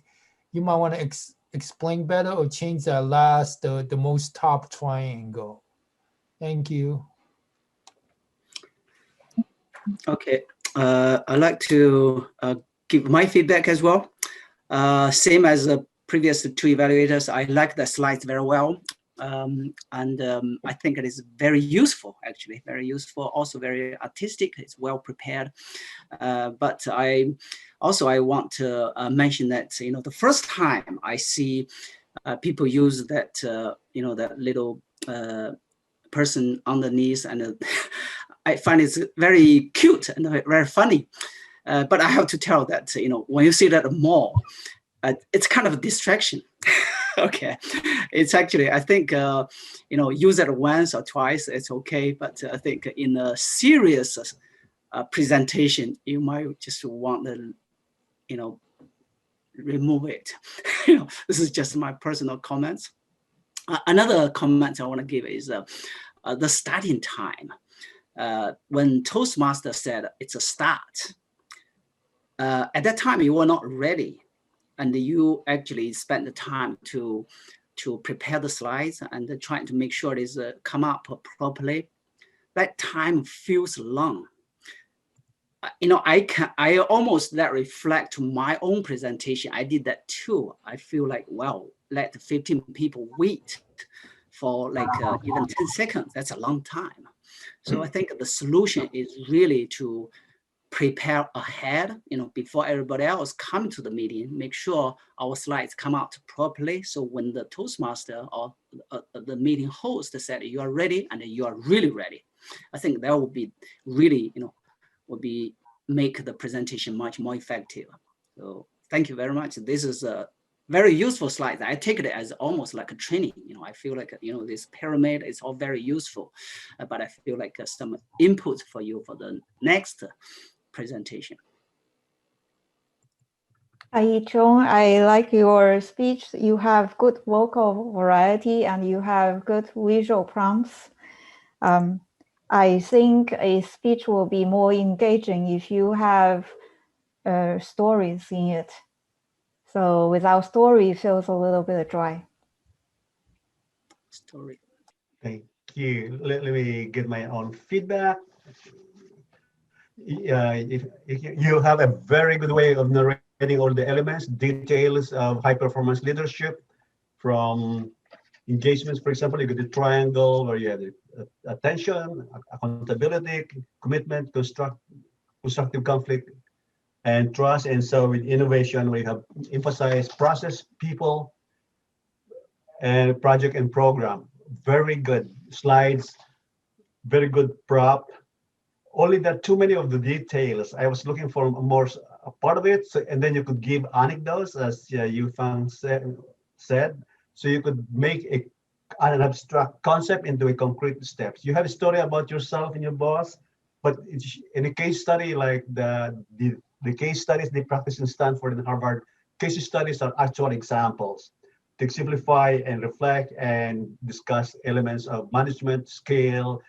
you might want to explain better or change that last, the most top triangle. Thank you. Okay, I'd like to give my feedback as well. Same as the previous 2 evaluators, I like the slides very well. I think it is very useful, actually, very useful, also very artistic, it's well prepared. But I want to mention that, the first time I see people use that, that little person underneath, and I find it's very cute and very funny. But I have to tell that, when you see that more, it's kind of a distraction. Okay, it's actually, I think, use it once or twice, it's okay. But I think in a serious presentation, you might just want to, remove it. This is just my personal comments. Another comment I want to give is the starting time. When Toastmaster said it's a start, at that time you were not ready, and you actually spent the time to prepare the slides and trying to make sure it's come up properly. That time feels long. I almost that reflect to my own presentation. I did that too. I feel like, well, let 15 people wait for like even 10 seconds. That's a long time. So I think the solution is really to prepare ahead, before everybody else come to the meeting, make sure our slides come out properly. So when the Toastmaster or the meeting host said you are ready and you are really ready, I think that would be really, would be make the presentation much more effective. So thank you very much. This is a very useful slide. I take it as almost like a training. I feel like, this pyramid is all very useful, but I feel like some input for you for the next presentation. Yichong, I like your speech. You have good vocal variety and you have good visual prompts. I think a speech will be more engaging if you have stories in it. So without story, it feels a little bit dry. Story. Thank you. Let me get my own feedback. If you have a very good way of narrating all the elements, details of high performance leadership, from engagements, for example, you get the triangle where you have the attention, accountability, commitment, constructive conflict, and trust. And so with innovation, we have emphasized process, people, and project and program. Very good slides, very good prop. Only that too many of the details. I was looking for more a part of it, so, and then you could give anecdotes, as Yufang said, so you could make an abstract concept into a concrete steps. You have a story about yourself and your boss, but in a case study like the case studies they practice in Stanford and Harvard, case studies are actual examples to simplify and reflect and discuss elements of management, scale,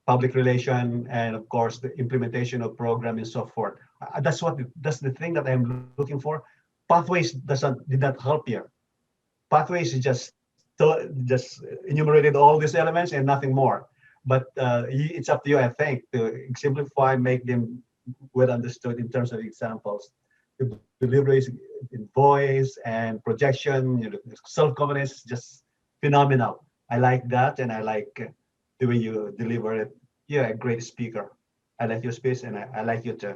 public relation, and of course the implementation of program and so forth. That's the thing that I'm looking for. Pathways did not help here. Pathways is just enumerated all these elements and nothing more. But it's up to you, I think, to simplify, make them well understood in terms of examples. The deliveries in voice and projection, self-confidence, just phenomenal. I like that, and I like the way you deliver it. You're a great speaker. I like your speech, and I like you too.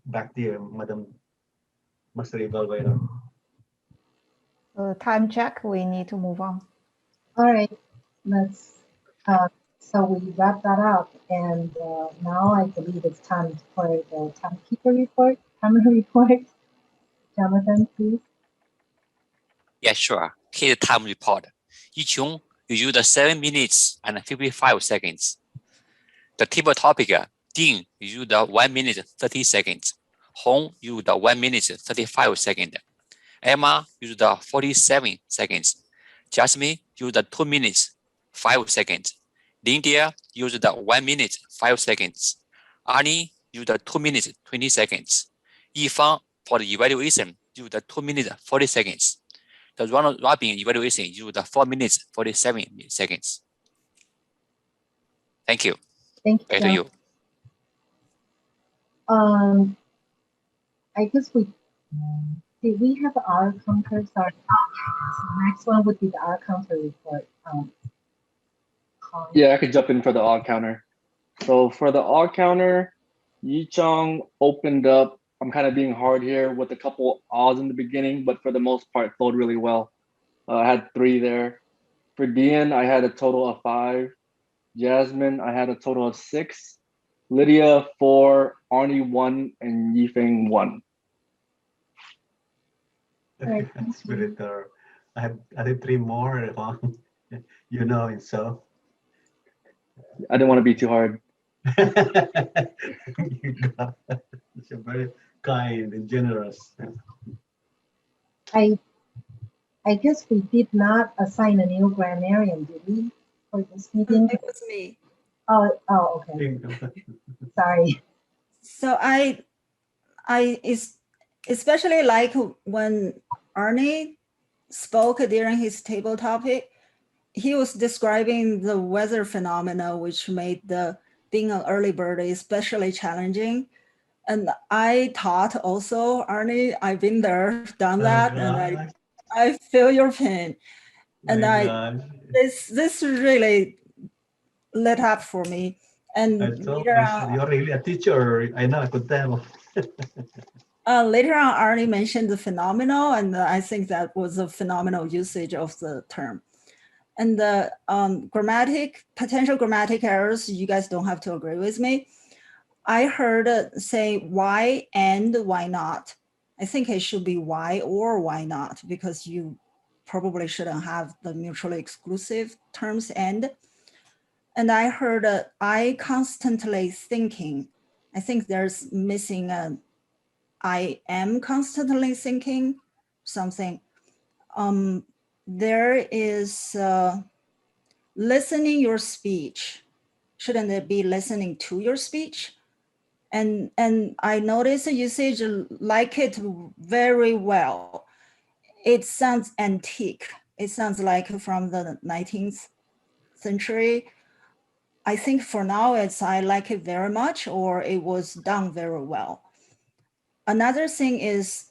Back to you, Madam Master Evaluator. Time check, we need to move on. All right, let's, so we wrap that up. And now I believe it's time for the timekeeper report, timer report. Jonathan, please. Yeah, sure. Here's the time report. Yichong, you used 7 minutes and 55 seconds. The table topic, Ding, you used 1 minute 30 seconds. Hong used 1 minute 35 seconds. Emma used 47 seconds. Jasmine used 2 minutes 5 seconds. Lindia used 1 minute 5 seconds. Arnie used 2 minutes 20 seconds. Yifang for the evaluation used 2 minutes 40 seconds. The round robin evaluation used 4 minutes 47 seconds. Thank you. Thank you. Back to you. I guess did we have our counter? Sorry. So next one would be the R counter report. Yeah, I could jump in for the odd counter. So for the odd counter, Yichong opened up. I'm kind of being hard here with a couple odds in the beginning, but for the most part, flowed really well. I had 3 there. For Dian, I had a total of 5. Jasmine, I had a total of 6. Lydia, 4. Arnie, 1. And Yifeng, 1. Right. That's really thorough. I have 3 more. You know it, so. I didn't want to be too hard. You're very kind and generous. I guess we did not assign a new grammarian, did we, for this meeting? It was me. Oh, okay. Sorry. So I especially like when Arnie spoke during his table topic, he was describing the weather phenomena, which made the being an early bird especially challenging. And I taught also, Arnie, I've been there, done that, and I feel your pain. And this really lit up for me. And later on, you're really a teacher. I know, I could tell. later on, Arnie mentioned the phenomenal, and I think that was a phenomenal usage of the term. And the potential grammatic errors, you guys don't have to agree with me. I heard say why and why not. I think it should be why or why not, because you probably shouldn't have the mutually exclusive terms and. And I heard I constantly thinking. I think there's missing a I am constantly thinking something. There is listening your speech. Shouldn't it be listening to your speech? And I noticed the usage like it very well. It sounds antique. It sounds like from the 19th century. I think for now it's I like it very much, or it was done very well. Another thing is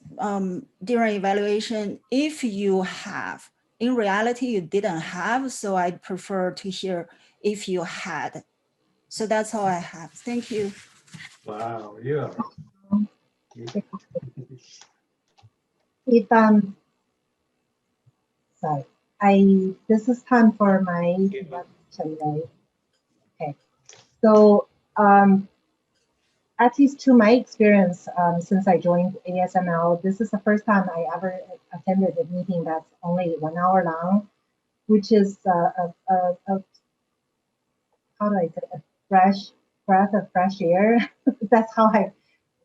during evaluation, if you have, in reality, you didn't have, so I'd prefer to hear if you had. So that's all I have. Thank you. Wow, yeah. If sorry, this is time for my introduction, right? Okay. So at least to my experience, since I joined ASML, this is the first time I ever attended a meeting that's only 1 hour long, which is how do I say, a fresh breath of fresh air. That's how I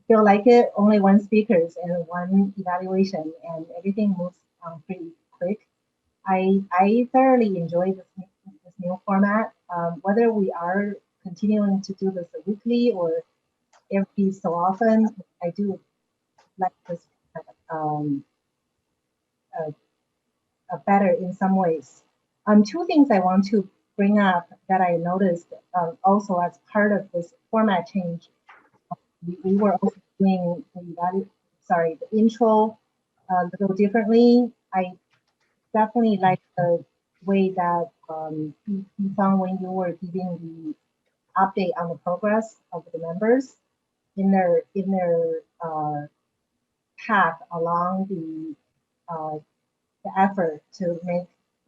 feel like it. Only one speakers and one evaluation, and everything moves pretty quick. I thoroughly enjoy this new format. Whether we are continuing to do this weekly or every so often, I do like this better in some ways. Two things I want to bring up that I noticed also as part of this format change. We were also doing the intro a little differently. I definitely like the way that you found when you were giving the update on the progress of the members in their path along the effort to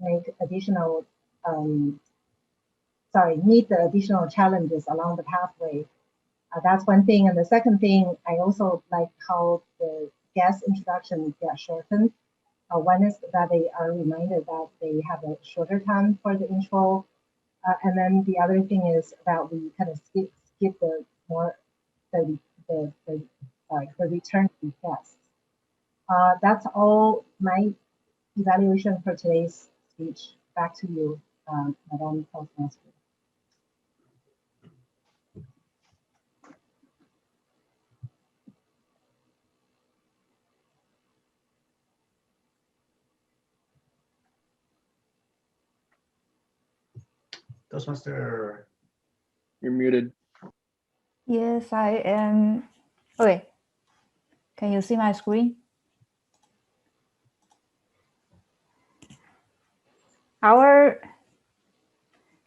make additional meet the additional challenges along the pathway. That's one thing. And the second thing, I also like how the guest introduction gets shortened. One is that they are reminded that they have a shorter time for the intro. And then the other thing is that we kind of skip the return to guests. That's all my evaluation for today's speech. Back to you, Madam Toastmaster. Toastmaster. You're muted. Yes, I am. Okay. Can you see my screen? Our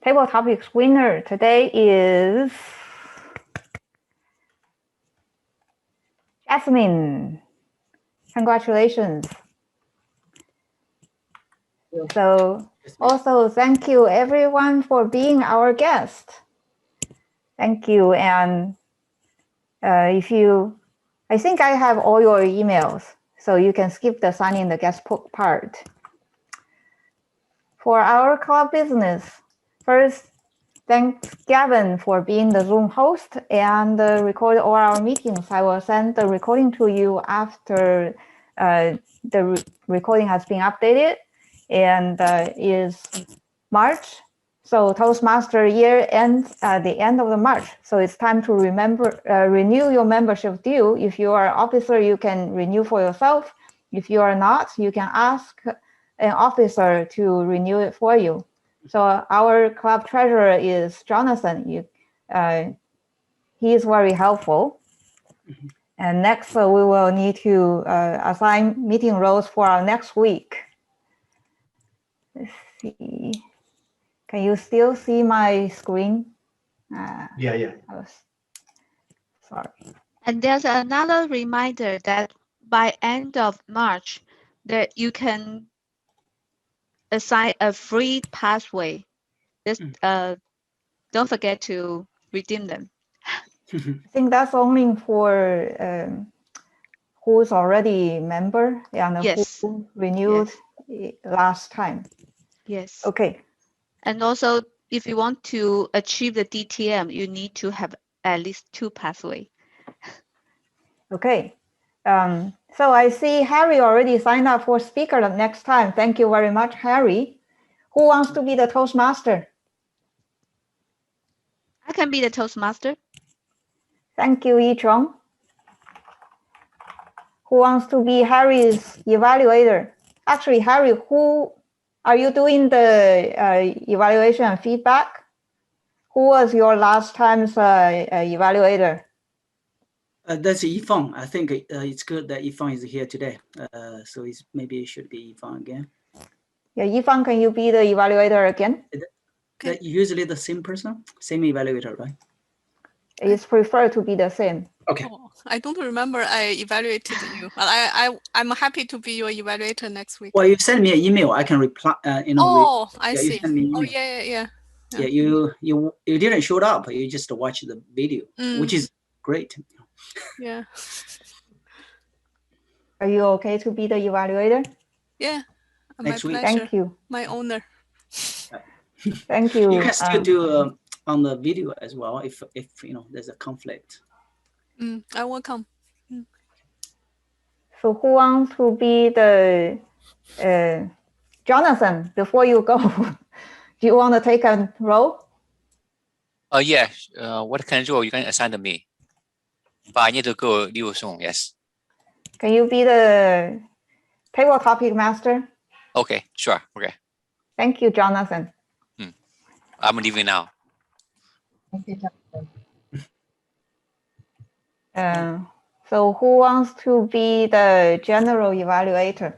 table topics winner today is Jasmine. Congratulations. So also thank you everyone for being our guest. Thank you. And I think I have all your emails, so you can skip the signing the guest part. For our club business, first, thanks Gavin for being the Zoom host and record all our meetings. I will send the recording to you after the recording has been updated and is March. So Toastmaster year ends at the end of the March. So it's time to renew your membership due. If you are an officer, you can renew for yourself. If you are not, you can ask an officer to renew it for you. So our club treasurer is Jonathan. He is very helpful. And next, we will need to assign meeting roles for our next week. Let's see. Can you still see my screen? Yeah. Sorry. And there's another reminder that by end of March, that you can assign a free pathway. This don't forget to redeem them. I think that's only for who's already member and Yes. who renewed last time. Yes. Okay. And also, if you want to achieve the DTM, you need to have at least 2 pathways. Okay. So I see Harry already signed up for speaker the next time. Thank you very much, Harry. Who wants to be the Toastmaster? I can be the Toastmaster. Thank you, Yichong. Who wants to be Harry's evaluator? Actually, Harry, who are you doing the evaluation and feedback? Who was your last time's evaluator? That's Yifeng. I think it's good that Yifeng is here today. So maybe it should be Yifeng again. Yeah, Yifeng, can you be the evaluator again? That usually the same person, same evaluator, right? It's preferred to be the same. Okay. Oh, I don't remember I evaluated you, but I'm happy to be your evaluator next week. Well, you send me an email, I can reply. Oh, I yeah, see. You send me an email. Oh, yeah. Yeah, you didn't show up. You just watch the video, which is great. Yeah. Are you okay to be the evaluator? Yeah. Next my week. pleasure. Thank you. My honor. Thank you. You can still do on the video as well if there's a conflict. I will come. So who wants to be the Jonathan? Before you go, do you want to take a role? Yeah. What kind of role you can assign to me? But I need to go leave soon. Yes. Can you be the table topic master? Okay. Sure. Okay. Thank you, Jonathan. I'm leaving now. Thank you, Jonathan. So who wants to be the general evaluator?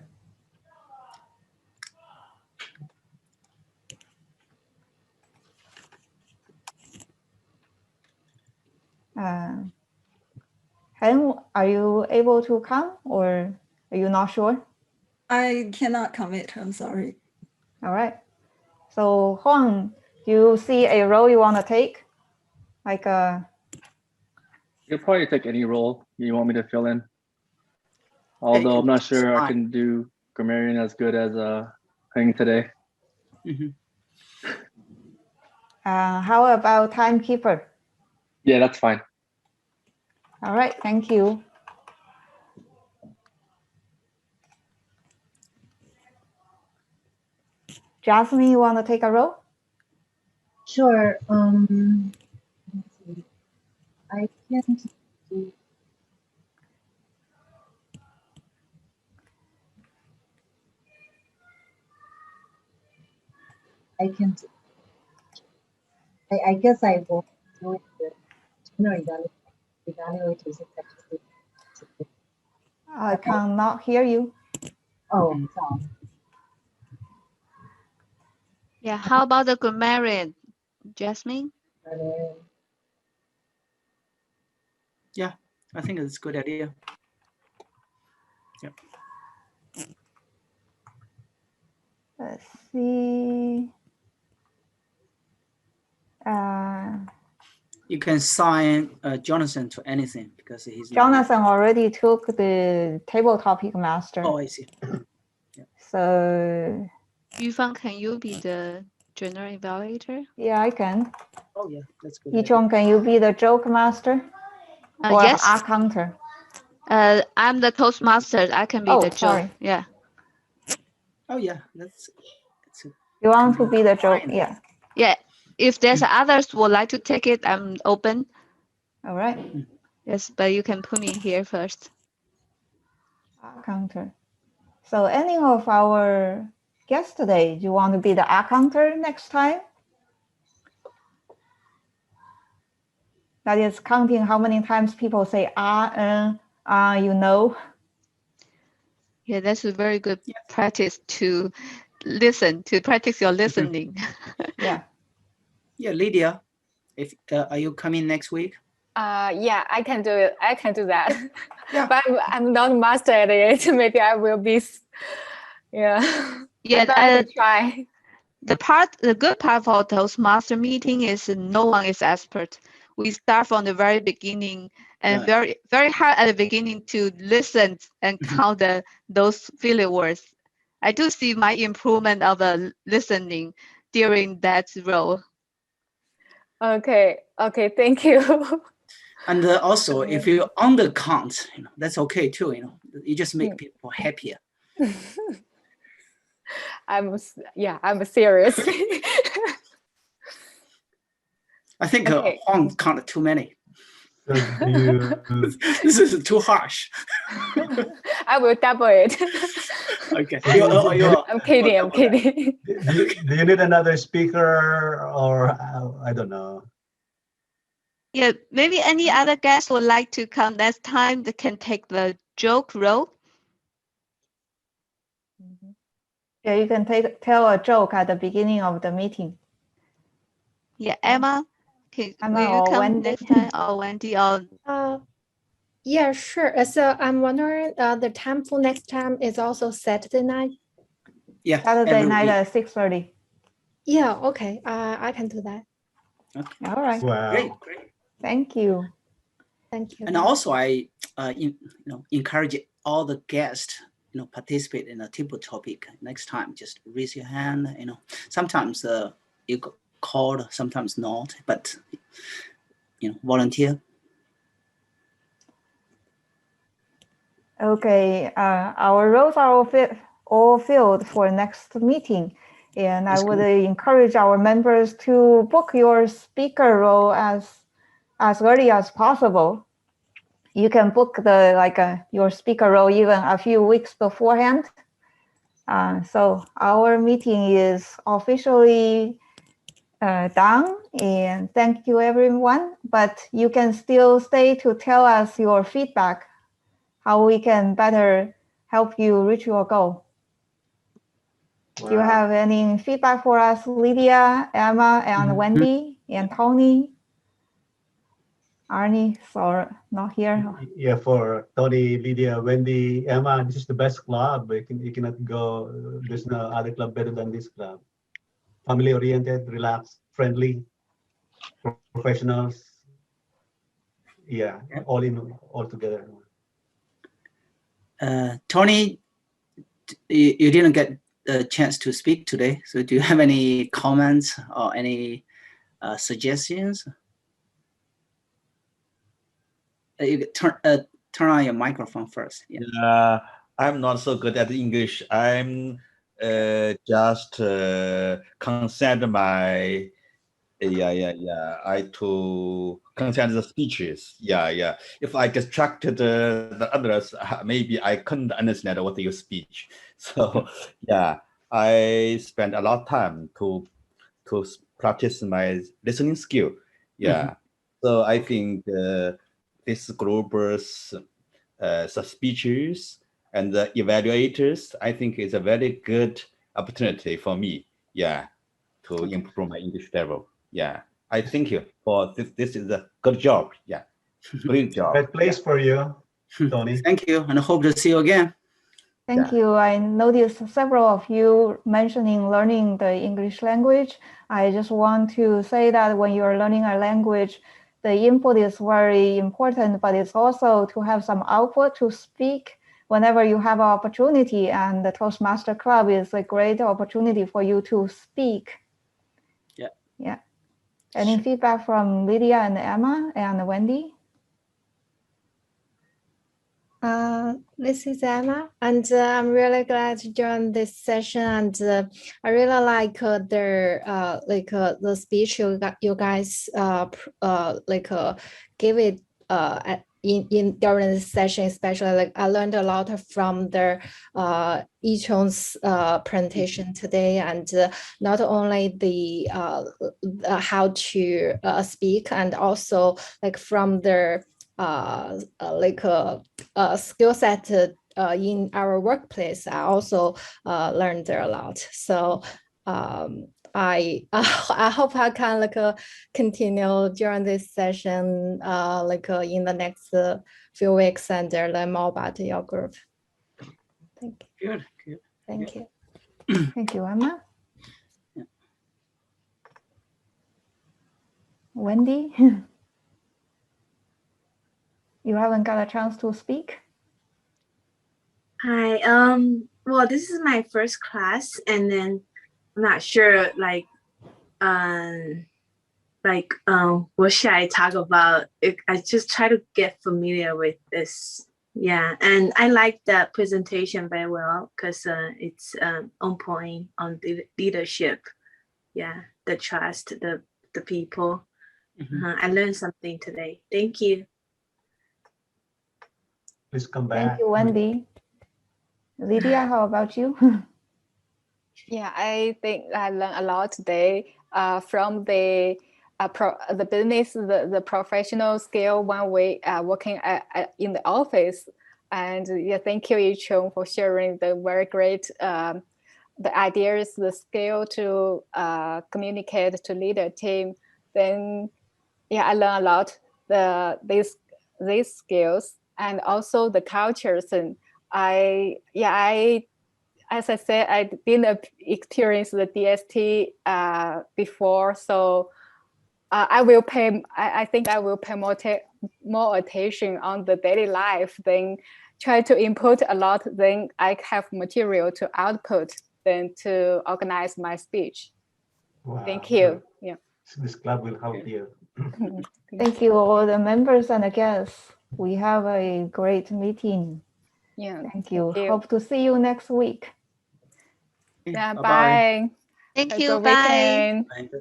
Hen, are you able to come or are you not sure? I cannot commit. I'm sorry. All right. So Huang, do you see a role you want to take? Like You'll probably take any role you want me to fill in. Although I'm not sure I can do grammarian as good as Heng today. how about timekeeper? Yeah, that's fine. All right, thank you. Jasmine, you want to take a role? Sure. Let's see. I can do. I can. I guess I will do it. The general evaluators. I cannot hear you. Oh, sorry. Yeah. How about the grammarian, Jasmine? Yeah, I think it's a good idea. Yep. Let's see. You can sign Jonathan to anything because he's Jonathan already took the table topic master. Oh, I see. So Yufang, can you be the general evaluator? Yeah, I can. Oh yeah, that's good. Yichong, can you be the joke master or Yes. a counter? I'm the Toastmaster. I can be Oh, the joke. sorry. Yeah. Oh yeah, that's You want to be the joke? Yeah. Yeah. If there's others would like to take it, I'm open. All right. Yes, but you can put me here first. Counter. So any of our guests today, do you want to be the counter next time? That is counting how many times people say you know. Yeah, that's a very good practice to listen, to practice your listening. Yeah. Yeah, Lydia, if are you coming next week? Yeah, I can do it. I can do that. Yeah. But I'm not master at it. Maybe I will be. Yeah. Yeah, but I can try. The good part for Toastmaster meeting is no one is expert. We start from the very beginning, and very hard at the beginning to listen and count those filler words. I do see my improvement of the listening during that role. Okay. Okay. Thank you. And also, if you undercount, that's okay too. You just make people happier. I'm serious. I think Okay. Huang counted too many. So do you, This is too harsh. I will double it. Okay. I'm kidding. I'm kidding. do you need another speaker or I don't know? Yeah, maybe any other guest would like to come next time that can take the joke role. Yeah, you can tell a joke at the beginning of the meeting. Yeah, Emma, Emma will you or come Wendy? next time, or Wendy, or Yeah, sure. So I'm wondering, the time for next time is also Saturday night. Yeah, Saturday night at 6:30. Yeah, okay. I can do that. Okay. All right. Wow. Great. Thank you. Thank you. And also, I encourage all the guests participate in a typical topic. Next time, just raise your hand. Sometimes you called, sometimes not, but volunteer. Okay, our roles are all filled for next meeting. And I would encourage our members to book your speaker role as early as possible. You can book your speaker role even a few weeks beforehand. So our meeting is officially done, and thank you everyone. But you can still stay to tell us your feedback, how we can better help you reach your goal. Wow. Do you have any feedback for us, Lydia, Emma, and Wendy, and Tony? Arnie, sorry, not here. Yeah, for Tony, Lydia, Wendy, Emma, this is the best club. You cannot go. There's no other club better than this club. Family oriented, relaxed, friendly, professionals. Yeah, all together. Tony, you didn't get a chance to speak today. So do you have any comments or any suggestions? You turn on your microphone first. Yeah, I'm not so good at English. I'm just concerned my I to concern the speeches. If I distracted the others, maybe I couldn't understand what you speech. So I spent a lot of time to practice my listening skill. So I think this group's the speeches and the evaluators, I think is a very good opportunity for me. To improve my English level. I thank you for this. This is a good job. Great job. Best place for you, Tony. Thank you, and I hope to see you again. Thank you. I noticed several of you mentioning learning the English language. I just want to say that when you're learning a language, the input is very important, but it's also to have some output to speak whenever you have an opportunity, and the Toastmaster Club is a great opportunity for you to speak. Yeah. Yeah. Any feedback from Lydia and Emma and Wendy? This is Emma, and I'm really glad to join this session. And I really like the speech you guys give it in during this session. Especially, like, I learned a lot from the Yichong's presentation today, and not only the how to speak, and also like from their skill set in our workplace. I also learned there a lot. So I hope I can continue during this session in the next few weeks and learn more about your group. Thank you. Good, good. Thank you. Thank you, Emma. Yeah. Wendy, you haven't got a chance to speak? Hi. Well, this is my first class, and then I'm not sure, what should I talk about? I just try to get familiar with this. Yeah, and I like that presentation very well because it's on point on the leadership. Yeah, the trust, the people. I learned something today. Thank you. Please come Thank back. you, Wendy. Lydia, how about you? Yeah, I think I learned a lot today from the business, the professional skill when we working in the office. And yeah, thank you, Yichong, for sharing the very great the ideas, the skill to communicate to lead a team. Then yeah, I learned a lot these skills, and also the cultures. And as I said, I didn't experience the DST before, so I will pay. I think I will pay more attention on the daily life, then try to input a lot. Then I have material to output, then to organize my speech. Wow. Thank you. Yeah. This club will help you. Thank you, all the members and the guests. We have a great meeting. Yeah. Thank you. Thank you. Hope to see you next week. Yeah. Bye-bye. Bye. Thank Have a you. good Bye. weekend. Bye.